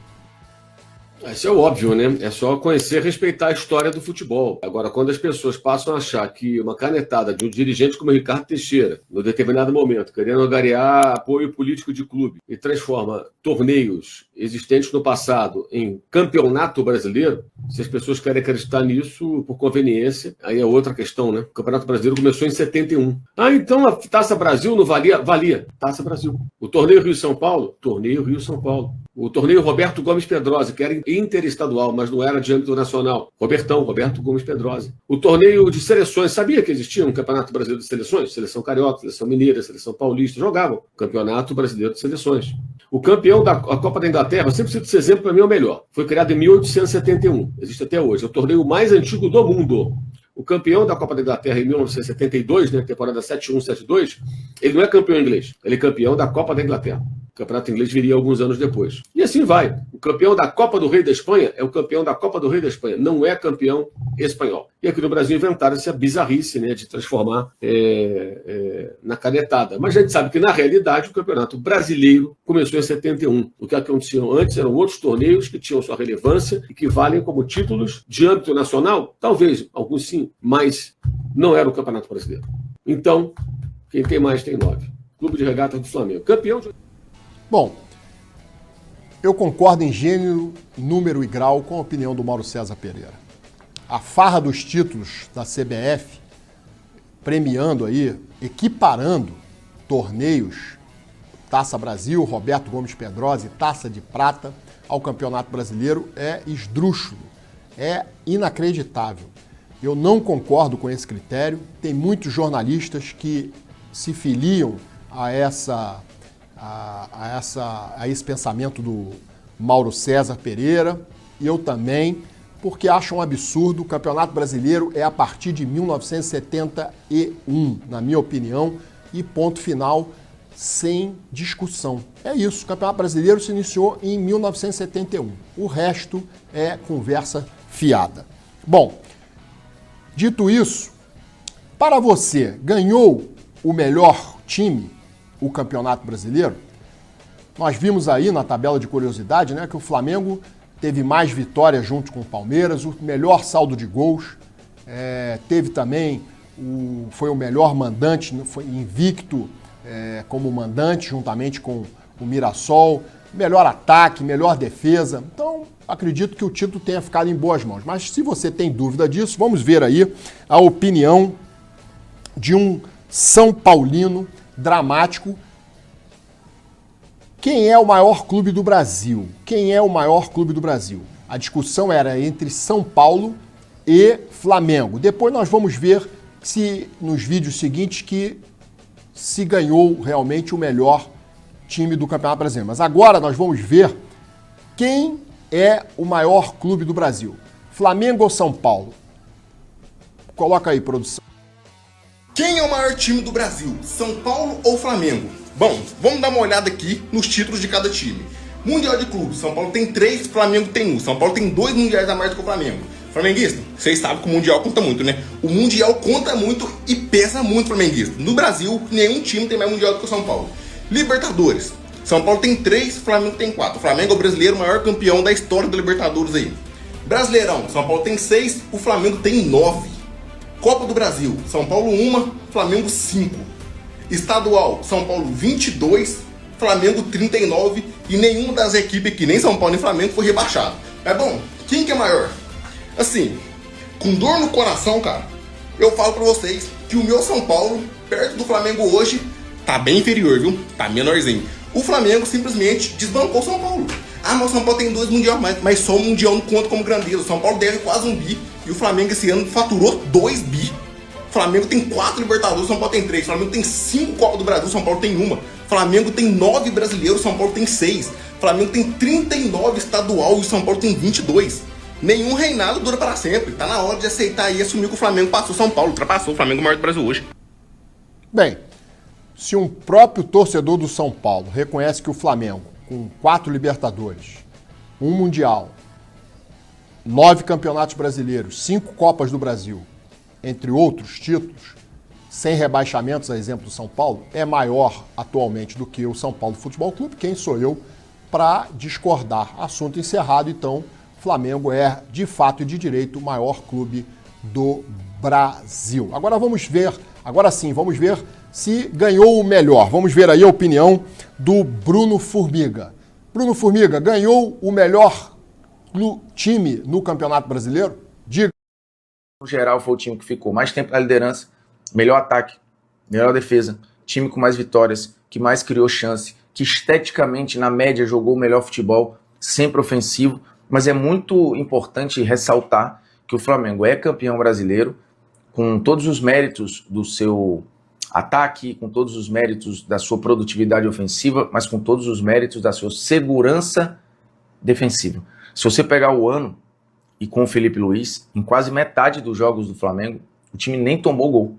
[SPEAKER 3] Isso é óbvio, né? É só conhecer e respeitar a história do futebol. Agora, quando as pessoas passam a achar que uma canetada de um dirigente como o Ricardo Teixeira, no determinado momento, querendo angariar apoio político de clube, e transforma torneios existentes no passado em campeonato brasileiro, se as pessoas querem acreditar nisso por conveniência, aí é outra questão, né? O Campeonato Brasileiro começou em 71. Então a Taça Brasil não valia? Valia. Taça Brasil. O Torneio Rio-São Paulo? Torneio Rio-São Paulo. O Torneio Roberto Gomes Pedrosa, que era interestadual, mas não era de âmbito nacional. Roberto Gomes Pedrosa. O Torneio de Seleções, sabia que existia um Campeonato Brasileiro de Seleções? Seleção Carioca, Seleção Mineira, Seleção Paulista, jogavam Campeonato Brasileiro de Seleções. O campeão da Copa da Inglaterra, eu sempre cito esse exemplo, para mim é o melhor. Foi criado em 1871, existe até hoje. É o torneio mais antigo do mundo. O campeão da Copa da Inglaterra em 1972, né, temporada 71-72, ele não é campeão inglês, ele é campeão da Copa da Inglaterra. O campeonato inglês viria alguns anos depois. E assim vai. O campeão da Copa do Rei da Espanha é o campeão da Copa do Rei da Espanha, não é campeão espanhol. E aqui no Brasil inventaram essa bizarrice, né, de transformar na canetada. Mas a gente sabe que, na realidade, o Campeonato Brasileiro começou em 71. O que aconteceu antes eram outros torneios que tinham sua relevância e que valem como títulos de âmbito nacional, talvez, alguns sim, mas não era o Campeonato Brasileiro. Então, quem tem mais tem 9. Clube de Regatas do Flamengo. Campeão de...
[SPEAKER 1] Bom, eu concordo em gênero, número e grau com a opinião do Mauro César Pereira. A farra dos títulos da CBF, premiando aí, equiparando torneios, Taça Brasil, Roberto Gomes Pedrosa e Taça de Prata ao Campeonato Brasileiro, é esdrúxulo, é inacreditável. Eu não concordo com esse critério. Tem muitos jornalistas que se filiam a esse pensamento do Mauro César Pereira, e eu também, porque acham um absurdo. O Campeonato Brasileiro é a partir de 1971, na minha opinião, e ponto final, sem discussão. É isso, o Campeonato Brasileiro se iniciou em 1971. O resto é conversa fiada. Bom, dito isso, para você, ganhou o melhor time o Campeonato Brasileiro? Nós vimos aí na tabela de curiosidade, né, que o Flamengo teve mais vitórias junto com o Palmeiras, o melhor saldo de gols, teve também, foi o melhor mandante, foi invicto como mandante, juntamente com o Mirassol, melhor ataque, melhor defesa. Então, acredito que o título tenha ficado em boas mãos. Mas se você tem dúvida disso, vamos ver aí a opinião de um São Paulino dramático. Quem é o maior clube do Brasil? Quem é o maior clube do Brasil? A discussão era entre São Paulo e Flamengo. Depois nós vamos ver se nos vídeos seguintes que se ganhou realmente o melhor time do Campeonato Brasileiro. Mas agora nós vamos ver quem é o maior clube do Brasil. Flamengo ou São Paulo? Coloca aí, produção.
[SPEAKER 4] Quem é o maior time do Brasil? São Paulo ou Flamengo? Bom, vamos dar uma olhada aqui nos títulos de cada time. Mundial de clubes, São Paulo tem 3, Flamengo tem 1. São Paulo tem 2 mundiais a mais do que o Flamengo. Flamenguista, vocês sabem que o Mundial conta muito, né? O Mundial conta muito e pesa muito, flamenguista. No Brasil, nenhum time tem mais Mundial do que o São Paulo. Libertadores, São Paulo tem 3, Flamengo tem 4. O Flamengo é o brasileiro maior campeão da história da Libertadores aí. Brasileirão, São Paulo tem 6, o Flamengo tem 9. Copa do Brasil, São Paulo 1, Flamengo 5. Estadual, São Paulo 22, Flamengo 39 e nenhuma das equipes aqui, nem São Paulo nem Flamengo, foi rebaixado. É bom, quem que é maior? Assim, com dor no coração, cara, eu falo pra vocês que o meu São Paulo, perto do Flamengo hoje, tá bem inferior, viu? Tá menorzinho. O Flamengo simplesmente desbancou o São Paulo. Ah, mas o São Paulo tem 2 mundiais mais, mas só o mundial não conta como grandeza. O São Paulo deve quase 1 bi e o Flamengo esse ano faturou 2 bi. O Flamengo tem 4 Libertadores, o São Paulo tem 3. O Flamengo tem 5 Copa do Brasil, o São Paulo tem 1. O Flamengo tem 9 brasileiros, o São Paulo tem 6. O Flamengo tem 39 estadual e o São Paulo tem 22. Nenhum reinado dura para sempre. Tá na hora de aceitar e assumir que o Flamengo passou o São Paulo, ultrapassou o Flamengo maior do Brasil hoje.
[SPEAKER 1] Bem, se um próprio torcedor do São Paulo reconhece que o Flamengo, com 4 Libertadores, 1 Mundial, 9 Campeonatos Brasileiros, 5 Copas do Brasil, entre outros títulos, sem rebaixamentos, a exemplo do São Paulo, é maior atualmente do que o São Paulo Futebol Clube, quem sou eu para discordar? Assunto encerrado, então, Flamengo é, de fato e de direito, o maior clube do Brasil. Agora sim, vamos ver se ganhou o melhor. Vamos ver aí a opinião do Bruno Formiga. Bruno Formiga, ganhou o melhor time no Campeonato Brasileiro? Diga.
[SPEAKER 5] No geral, foi o time que ficou mais tempo na liderança, melhor ataque, melhor defesa, time com mais vitórias, que mais criou chance, que esteticamente, na média, jogou o melhor futebol, sempre ofensivo, mas é muito importante ressaltar que o Flamengo é campeão brasileiro, com todos os méritos do seu ataque, com todos os méritos da sua produtividade ofensiva, mas com todos os méritos da sua segurança defensiva. Se você pegar o ano, e com o Felipe Luiz, em quase metade dos jogos do Flamengo, o time nem tomou gol.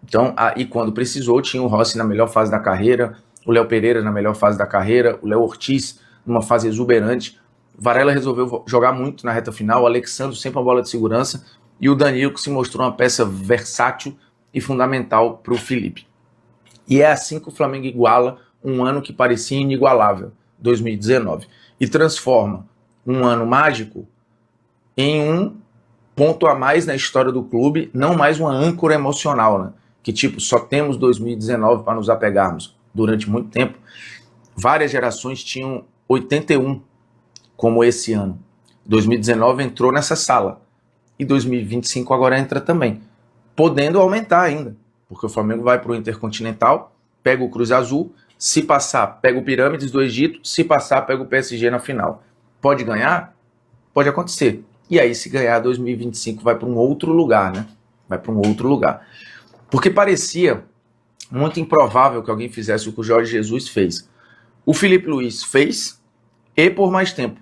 [SPEAKER 5] Então, aí quando precisou, tinha o Rossi na melhor fase da carreira, o Léo Pereira na melhor fase da carreira, o Léo Ortiz numa fase exuberante, Varela resolveu jogar muito na reta final, o Alexandre sempre uma bola de segurança, e o Danilo que se mostrou uma peça versátil e fundamental para o Felipe. E é assim que o Flamengo iguala um ano que parecia inigualável, 2019, e transforma um ano mágico em um ponto a mais na história do clube, não mais uma âncora emocional, né? Que tipo, só temos 2019 para nos apegarmos. Durante muito tempo, várias gerações tinham 81 como esse ano. 2019 entrou nessa sala e 2025 agora entra também, podendo aumentar ainda, porque o Flamengo vai para o Intercontinental, pega o Cruz Azul, se passar, pega o Pirâmides do Egito, se passar, pega o PSG na final. Pode ganhar? Pode acontecer. E aí, se ganhar 2025, vai para um outro lugar, né? Vai para um outro lugar. Porque parecia muito improvável que alguém fizesse o que o Jorge Jesus fez. O Felipe Luiz fez, e por mais tempo.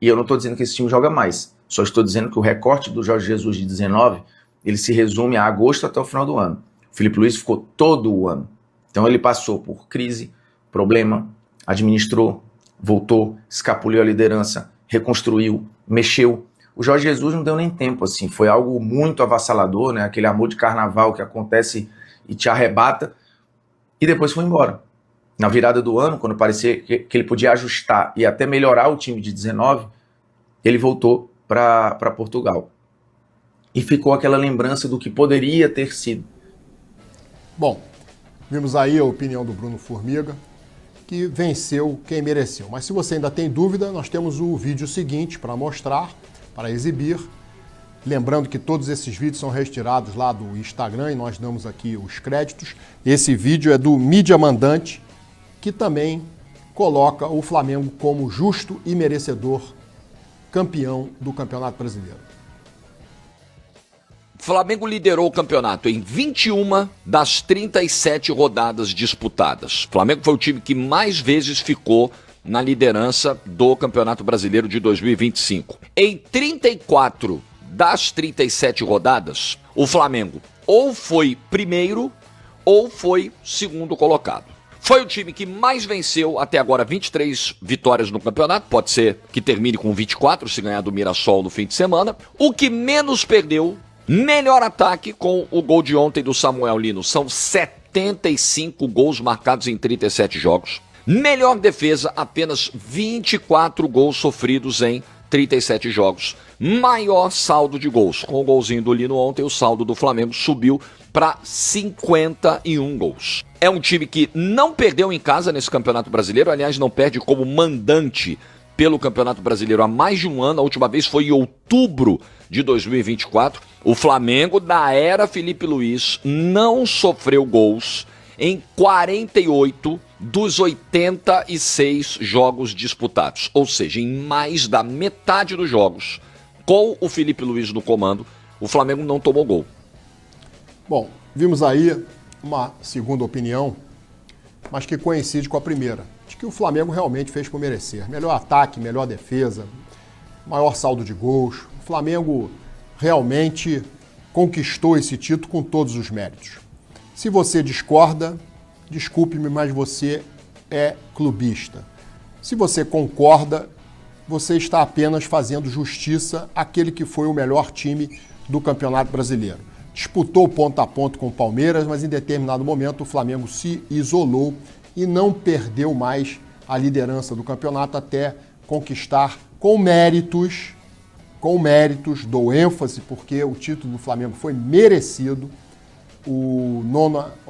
[SPEAKER 5] E eu não estou dizendo que esse time joga mais. Só estou dizendo que o recorte do Jorge Jesus de 19, ele se resume a agosto até o final do ano. O Felipe Luiz ficou todo o ano. Então ele passou por crise, problema, administrou, voltou, escapuliu a liderança, reconstruiu, mexeu. O Jorge Jesus não deu nem tempo, assim, foi algo muito avassalador, né? Aquele amor de carnaval que acontece e te arrebata, e depois foi embora. Na virada do ano, quando parecia que ele podia ajustar e até melhorar o time de 19, ele voltou para Portugal. E ficou aquela lembrança do que poderia ter sido.
[SPEAKER 1] Bom, vimos aí a opinião do Bruno Formiga, que venceu quem mereceu. Mas se você ainda tem dúvida, nós temos o vídeo seguinte para mostrar, para exibir. Lembrando que todos esses vídeos são retirados lá do Instagram e nós damos aqui os créditos. Esse vídeo é do Mídia Mandante, que também coloca o Flamengo como justo e merecedor campeão do Campeonato Brasileiro.
[SPEAKER 6] Flamengo liderou o campeonato em 21 das 37 rodadas disputadas. Flamengo foi o time que mais vezes ficou na liderança do Campeonato Brasileiro de 2025. Em 34 das 37 rodadas, o Flamengo ou foi primeiro ou foi segundo colocado. Foi o time que mais venceu até agora, 23 vitórias no campeonato, pode ser que termine com 24 se ganhar do Mirassol no fim de semana. O que menos perdeu, melhor ataque com o gol de ontem do Samuel Lino, são 75 gols marcados em 37 jogos. Melhor defesa, apenas 24 gols sofridos em 37 jogos. Maior saldo de gols. Com o golzinho do Lino ontem, o saldo do Flamengo subiu para 51 gols. É um time que não perdeu em casa nesse Campeonato Brasileiro, aliás, não perde como mandante pelo Campeonato Brasileiro há mais de um ano. A última vez foi em outubro de 2024. O Flamengo, da era Felipe Luiz, não sofreu gols em 48 dos 86 jogos disputados. Ou seja, em mais da metade dos jogos, com o Felipe Luiz no comando, o Flamengo não tomou gol.
[SPEAKER 1] Bom, vimos aí uma segunda opinião, mas que coincide com a primeira, de que o Flamengo realmente fez por merecer. Melhor ataque, melhor defesa, maior saldo de gols. O Flamengo realmente conquistou esse título com todos os méritos. Se você discorda, desculpe-me, mas você é clubista. Se você concorda, você está apenas fazendo justiça àquele que foi o melhor time do Campeonato Brasileiro. Disputou ponto a ponto com o Palmeiras, mas em determinado momento o Flamengo se isolou e não perdeu mais a liderança do campeonato até conquistar com méritos, dou ênfase porque o título do Flamengo foi merecido,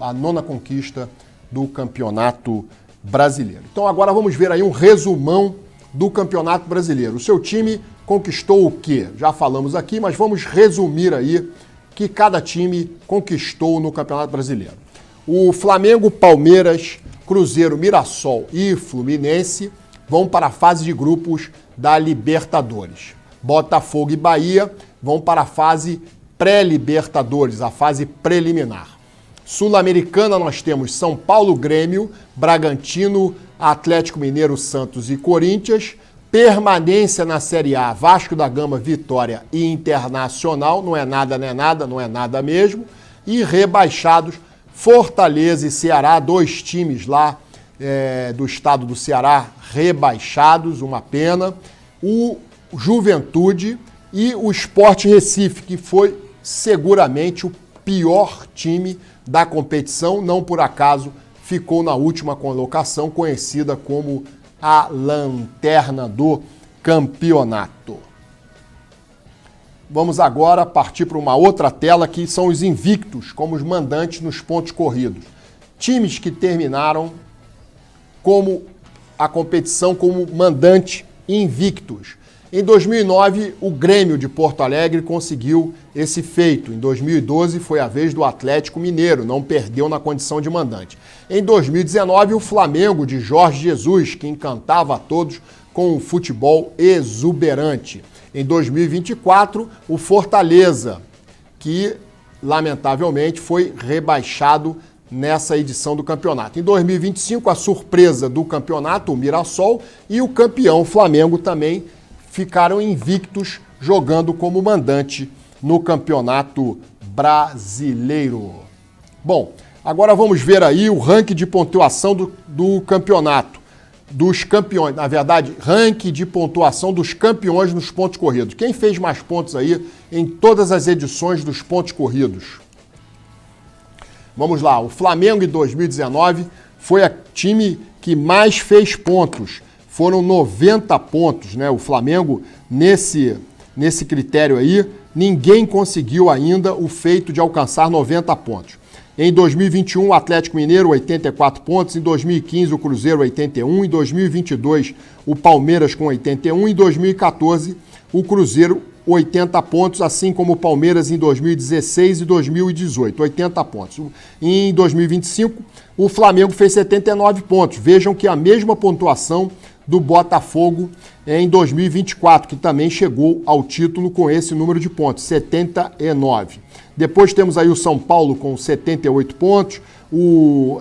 [SPEAKER 1] a nona conquista do Campeonato Brasileiro. Então agora vamos ver aí um resumão do Campeonato Brasileiro. O seu time conquistou o quê? Já falamos aqui, mas vamos resumir aí que cada time conquistou no Campeonato Brasileiro. O Flamengo, Palmeiras, Cruzeiro, Mirassol e Fluminense vão para a fase de grupos da Libertadores. Botafogo e Bahia vão para a fase pré-Libertadores, a fase preliminar. Sul-Americana nós temos São Paulo, Grêmio, Bragantino, Atlético Mineiro, Santos e Corinthians. Permanência na Série A, Vasco da Gama, Vitória e Internacional, não é nada, não é nada, não é nada mesmo. E rebaixados, Fortaleza e Ceará, dois times lá do estado do Ceará rebaixados, uma pena. O Juventude e o Sport Recife, que foi seguramente o pior time da competição, não por acaso ficou na última colocação, conhecida como a lanterna do campeonato. Vamos agora partir para uma outra tela que são os invictos, como os mandantes nos pontos corridos. Times que terminaram como a competição como mandante invictos. Em 2009, o Grêmio de Porto Alegre conseguiu esse feito. Em 2012, foi a vez do Atlético Mineiro, não perdeu na condição de mandante. Em 2019, o Flamengo de Jorge Jesus, que encantava a todos com um futebol exuberante. Em 2024, o Fortaleza, que lamentavelmente foi rebaixado nessa edição do campeonato. Em 2025, a surpresa do campeonato, o Mirassol, e o campeão Flamengo também ficaram invictos, jogando como mandante no Campeonato Brasileiro. Bom, agora vamos ver aí o ranking de pontuação do campeonato, dos campeões, na verdade, ranking de pontuação dos campeões nos pontos corridos. Quem fez mais pontos aí em todas as edições dos pontos corridos? Vamos lá, o Flamengo em 2019 foi o time que mais fez pontos. Foram 90 pontos, né? O Flamengo, nesse critério aí, ninguém conseguiu ainda o feito de alcançar 90 pontos. Em 2021, o Atlético Mineiro, 84 pontos. Em 2015, o Cruzeiro, 81. Em 2022, o Palmeiras com 81. Em 2014, o Cruzeiro, 80 pontos, assim como o Palmeiras em 2016 e 2018, 80 pontos. Em 2025, o Flamengo fez 79 pontos. Vejam que a mesma pontuação do Botafogo em 2024, que também chegou ao título com esse número de pontos, 79. Depois temos aí o São Paulo com 78 pontos,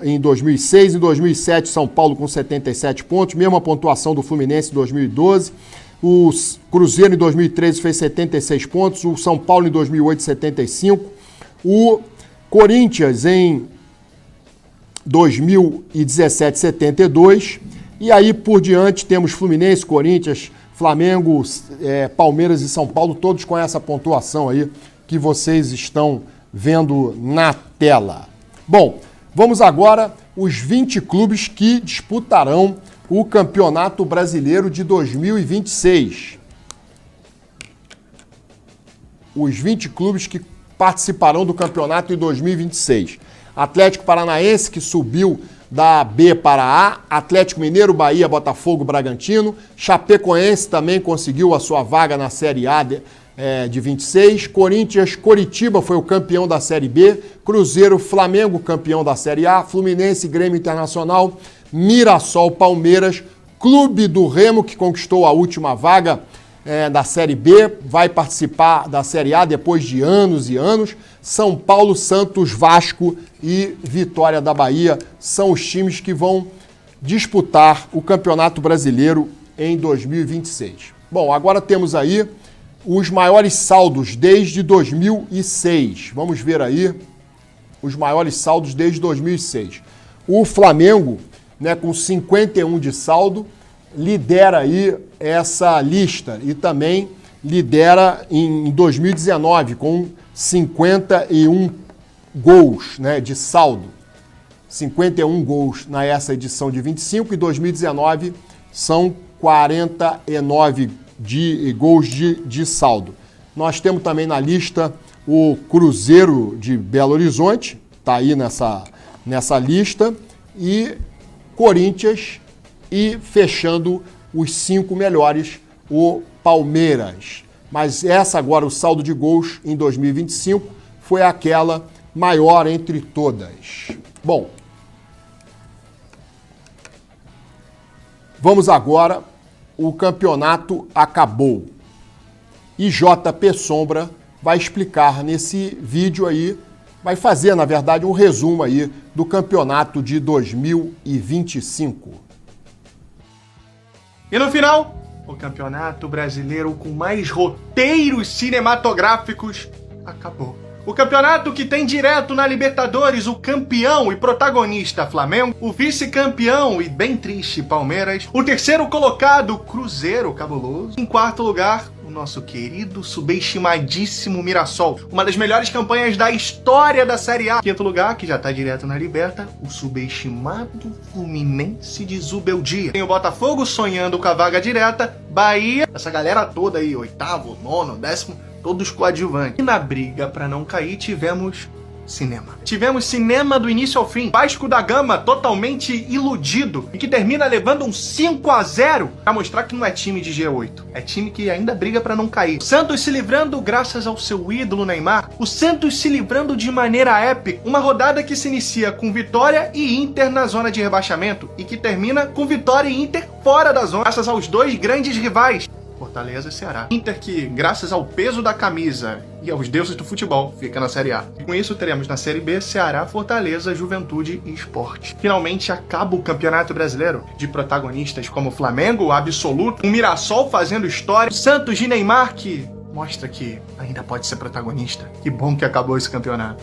[SPEAKER 1] em 2006, em 2007, São Paulo com 77 pontos, mesma pontuação do Fluminense em 2012. O Cruzeiro em 2013 fez 76 pontos, o São Paulo em 2008, 75. O Corinthians em 2017, 72. E aí por diante temos Fluminense, Corinthians, Flamengo, Palmeiras e São Paulo, todos com essa pontuação aí que vocês estão vendo na tela. Bom, vamos agora os 20 clubes que disputarão o Campeonato Brasileiro de 2026. Os 20 clubes que participarão do campeonato em 2026. Atlético Paranaense, que subiu da B para A, Atlético Mineiro, Bahia, Botafogo, Bragantino, Chapecoense também conseguiu a sua vaga na Série A de 26, Corinthians, Coritiba foi o campeão da Série B, Cruzeiro, Flamengo, campeão da Série A, Fluminense, Grêmio Internacional, Mirassol, Palmeiras, Clube do Remo, que conquistou a última vaga da Série B, vai participar da Série A depois de anos e anos. São Paulo, Santos, Vasco e Vitória da Bahia são os times que vão disputar o Campeonato Brasileiro em 2026. Bom, agora temos aí os maiores saldos desde 2006. Vamos ver aí os maiores saldos desde 2006. O Flamengo, né, com 51 de saldo, lidera aí essa lista e também lidera em 2019 com 51 gols, né, de saldo. 51 gols nessa edição de 25 e 2019 são 49 gols de saldo. Nós temos também na lista o Cruzeiro de Belo Horizonte, está aí nessa lista, e Corinthians, e fechando os 5 melhores, o Palmeiras. Mas essa agora, o saldo de gols em 2025, foi aquela maior entre todas. Bom, vamos agora, o campeonato acabou. E JP Sombra vai explicar nesse vídeo aí, vai fazer, na verdade, um resumo aí do campeonato de 2025.
[SPEAKER 7] E no final, o Campeonato Brasileiro com mais roteiros cinematográficos acabou. O campeonato que tem direto na Libertadores o campeão e protagonista Flamengo, o vice-campeão e bem triste Palmeiras, o terceiro colocado Cruzeiro cabuloso, em quarto lugar o nosso querido, subestimadíssimo Mirassol, uma das melhores campanhas da história da Série A. Quinto lugar, que já tá direto na Liberta, o subestimado Fluminense de Zubeldia. Tem o Botafogo sonhando com a vaga direta, Bahia, essa galera toda aí, oitavo, nono, décimo, todos coadjuvantes. E na briga pra não cair tivemos cinema. Tivemos cinema do início ao fim. Vasco da Gama totalmente iludido e que termina levando um 5-0 pra mostrar que não é time de G8. É time que ainda briga pra não cair. O Santos se livrando graças ao seu ídolo Neymar. O Santos se livrando de maneira épica. Uma rodada que se inicia com Vitória e Inter na zona de rebaixamento e que termina com Vitória e Inter fora da zona, graças aos dois grandes rivais, Fortaleza e Ceará. Inter que, graças ao peso da camisa e aos deuses do futebol, fica na Série A. E com isso teremos na Série B Ceará, Fortaleza, Juventude e Sport. Finalmente acaba o Campeonato Brasileiro de protagonistas como Flamengo, o absoluto, um Mirassol fazendo história, Santos de Neymar que mostra que ainda pode ser protagonista. Que bom que acabou esse campeonato.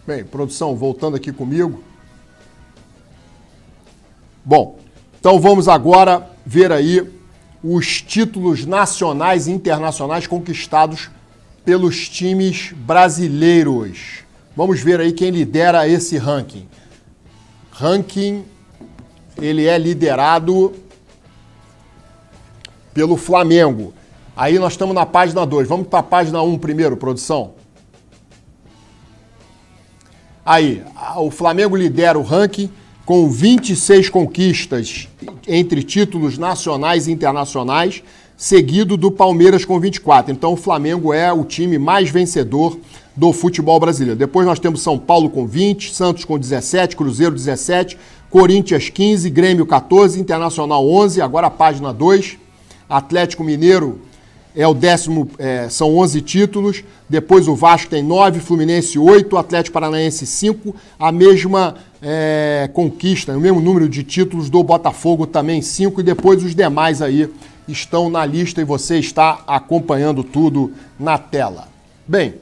[SPEAKER 1] Bem, produção, voltando aqui comigo. Bom, então vamos agora ver aí os títulos nacionais e internacionais conquistados pelos times brasileiros. Vamos ver aí quem lidera esse ranking. Ranking, ele é liderado pelo Flamengo. Aí nós estamos na página 2. Vamos para a página 1 primeiro, produção. Aí, o Flamengo lidera o ranking com 26 conquistas entre títulos nacionais e internacionais, seguido do Palmeiras com 24. Então o Flamengo é o time mais vencedor do futebol brasileiro. Depois nós temos São Paulo com 20, Santos com 17, Cruzeiro 17, Corinthians 15, Grêmio 14, Internacional 11, agora a página 2. Atlético Mineiro é o décimo, são 11 títulos. Depois o Vasco tem 9, Fluminense 8, Atlético Paranaense 5, a mesma conquista, o mesmo número de títulos do Botafogo também 5, e depois os demais aí estão na lista e você está acompanhando tudo na tela. Bem,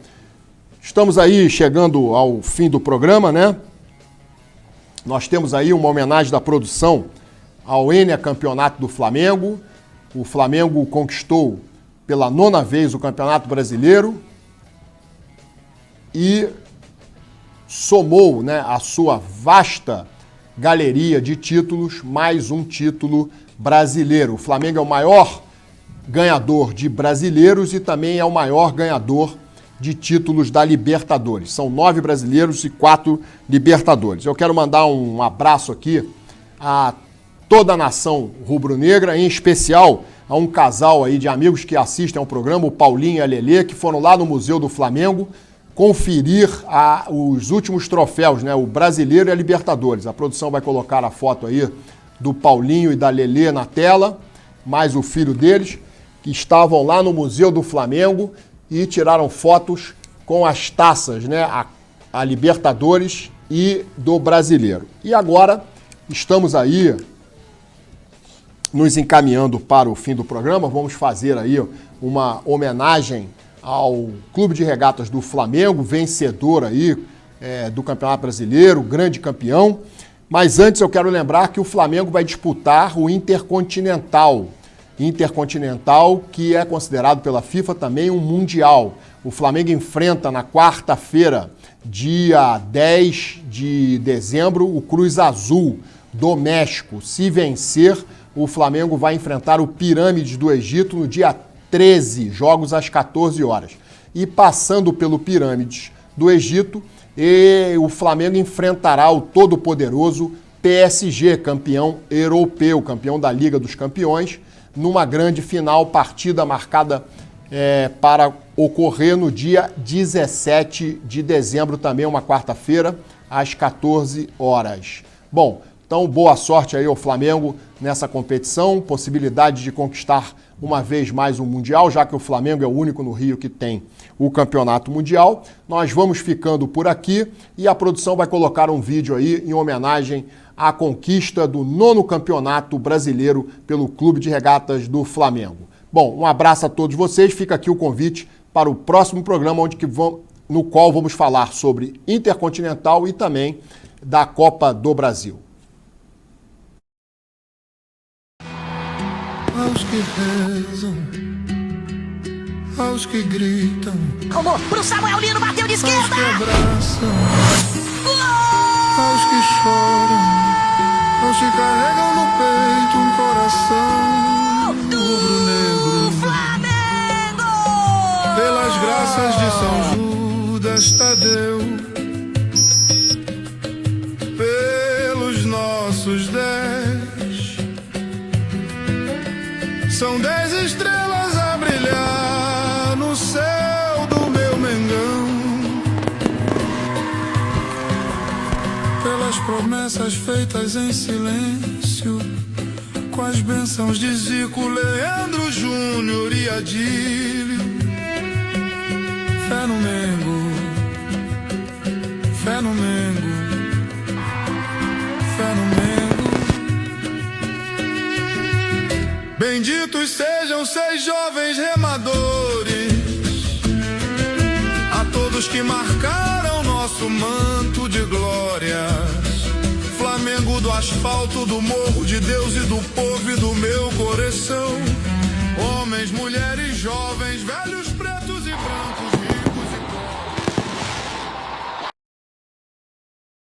[SPEAKER 1] estamos aí chegando ao fim do programa, né? Nós temos aí uma homenagem da produção ao Enia Campeonato do Flamengo. O Flamengo conquistou pela 9ª vez o Campeonato Brasileiro e somou, né, a sua vasta galeria de títulos, mais um título brasileiro. O Flamengo é o maior ganhador de brasileiros e também é o maior ganhador de títulos da Libertadores. São 9 brasileiros e 4 Libertadores. Eu quero mandar um abraço aqui a toda a nação rubro-negra, em especial a um casal aí de amigos que assistem ao programa, o Paulinho e a Lelê, que foram lá no Museu do Flamengo conferir os últimos troféus, né, o Brasileiro e a Libertadores. A produção vai colocar a foto aí do Paulinho e da Lelê na tela, mais o filho deles, que estavam lá no Museu do Flamengo e tiraram fotos com as taças, né, a Libertadores e do Brasileiro. E agora estamos aí nos encaminhando para o fim do programa. Vamos fazer aí uma homenagem ao Clube de Regatas do Flamengo, vencedor aí do Campeonato Brasileiro, grande campeão. Mas antes eu quero lembrar que o Flamengo vai disputar o Intercontinental, que é considerado pela FIFA também um mundial. O Flamengo enfrenta na quarta-feira, dia 10 de dezembro, o Cruz Azul do México. Se vencer, o Flamengo vai enfrentar o Pirâmides do Egito no dia 13, jogos às 14 horas. E passando pelo Pirâmides do Egito, o Flamengo enfrentará o todo-poderoso PSG, campeão europeu, campeão da Liga dos Campeões, numa grande final, partida marcada para ocorrer no dia 17 de dezembro, também uma quarta-feira, às 14 horas. Bom, então boa sorte aí ao Flamengo nessa competição, possibilidade de conquistar uma vez mais um Mundial, já que o Flamengo é o único no Rio que tem o Campeonato Mundial. Nós vamos ficando por aqui e a produção vai colocar um vídeo aí em homenagem à conquista do 9º Campeonato Brasileiro pelo Clube de Regatas do Flamengo. Bom, um abraço a todos vocês, fica aqui o convite para o próximo programa no qual vamos falar sobre Intercontinental e também da Copa do Brasil.
[SPEAKER 8] Aos que rezam, aos que gritam,
[SPEAKER 9] Rolou pro Samuel Lino, bateu de esquerda!
[SPEAKER 8] aos que abraçam, aos que choram, aos que carregam no peito um coração rubro-negro.
[SPEAKER 9] Flamengo!
[SPEAKER 8] Pelas graças de São Judas Tadeu, pelos nossos 10, são 10 estrelas a brilhar no céu do meu Mengão. Pelas promessas feitas em silêncio, com as bênçãos de Zico, Leandro Júnior e Adílio. Fé no Mengo, fé no Mengo, fé no Mengo. Benditos sejam 6 jovens remadores, a todos que marcaram nosso manto de glórias. Flamengo do asfalto, do morro, de Deus e do povo e do meu coração. Homens, mulheres, jovens, velhos.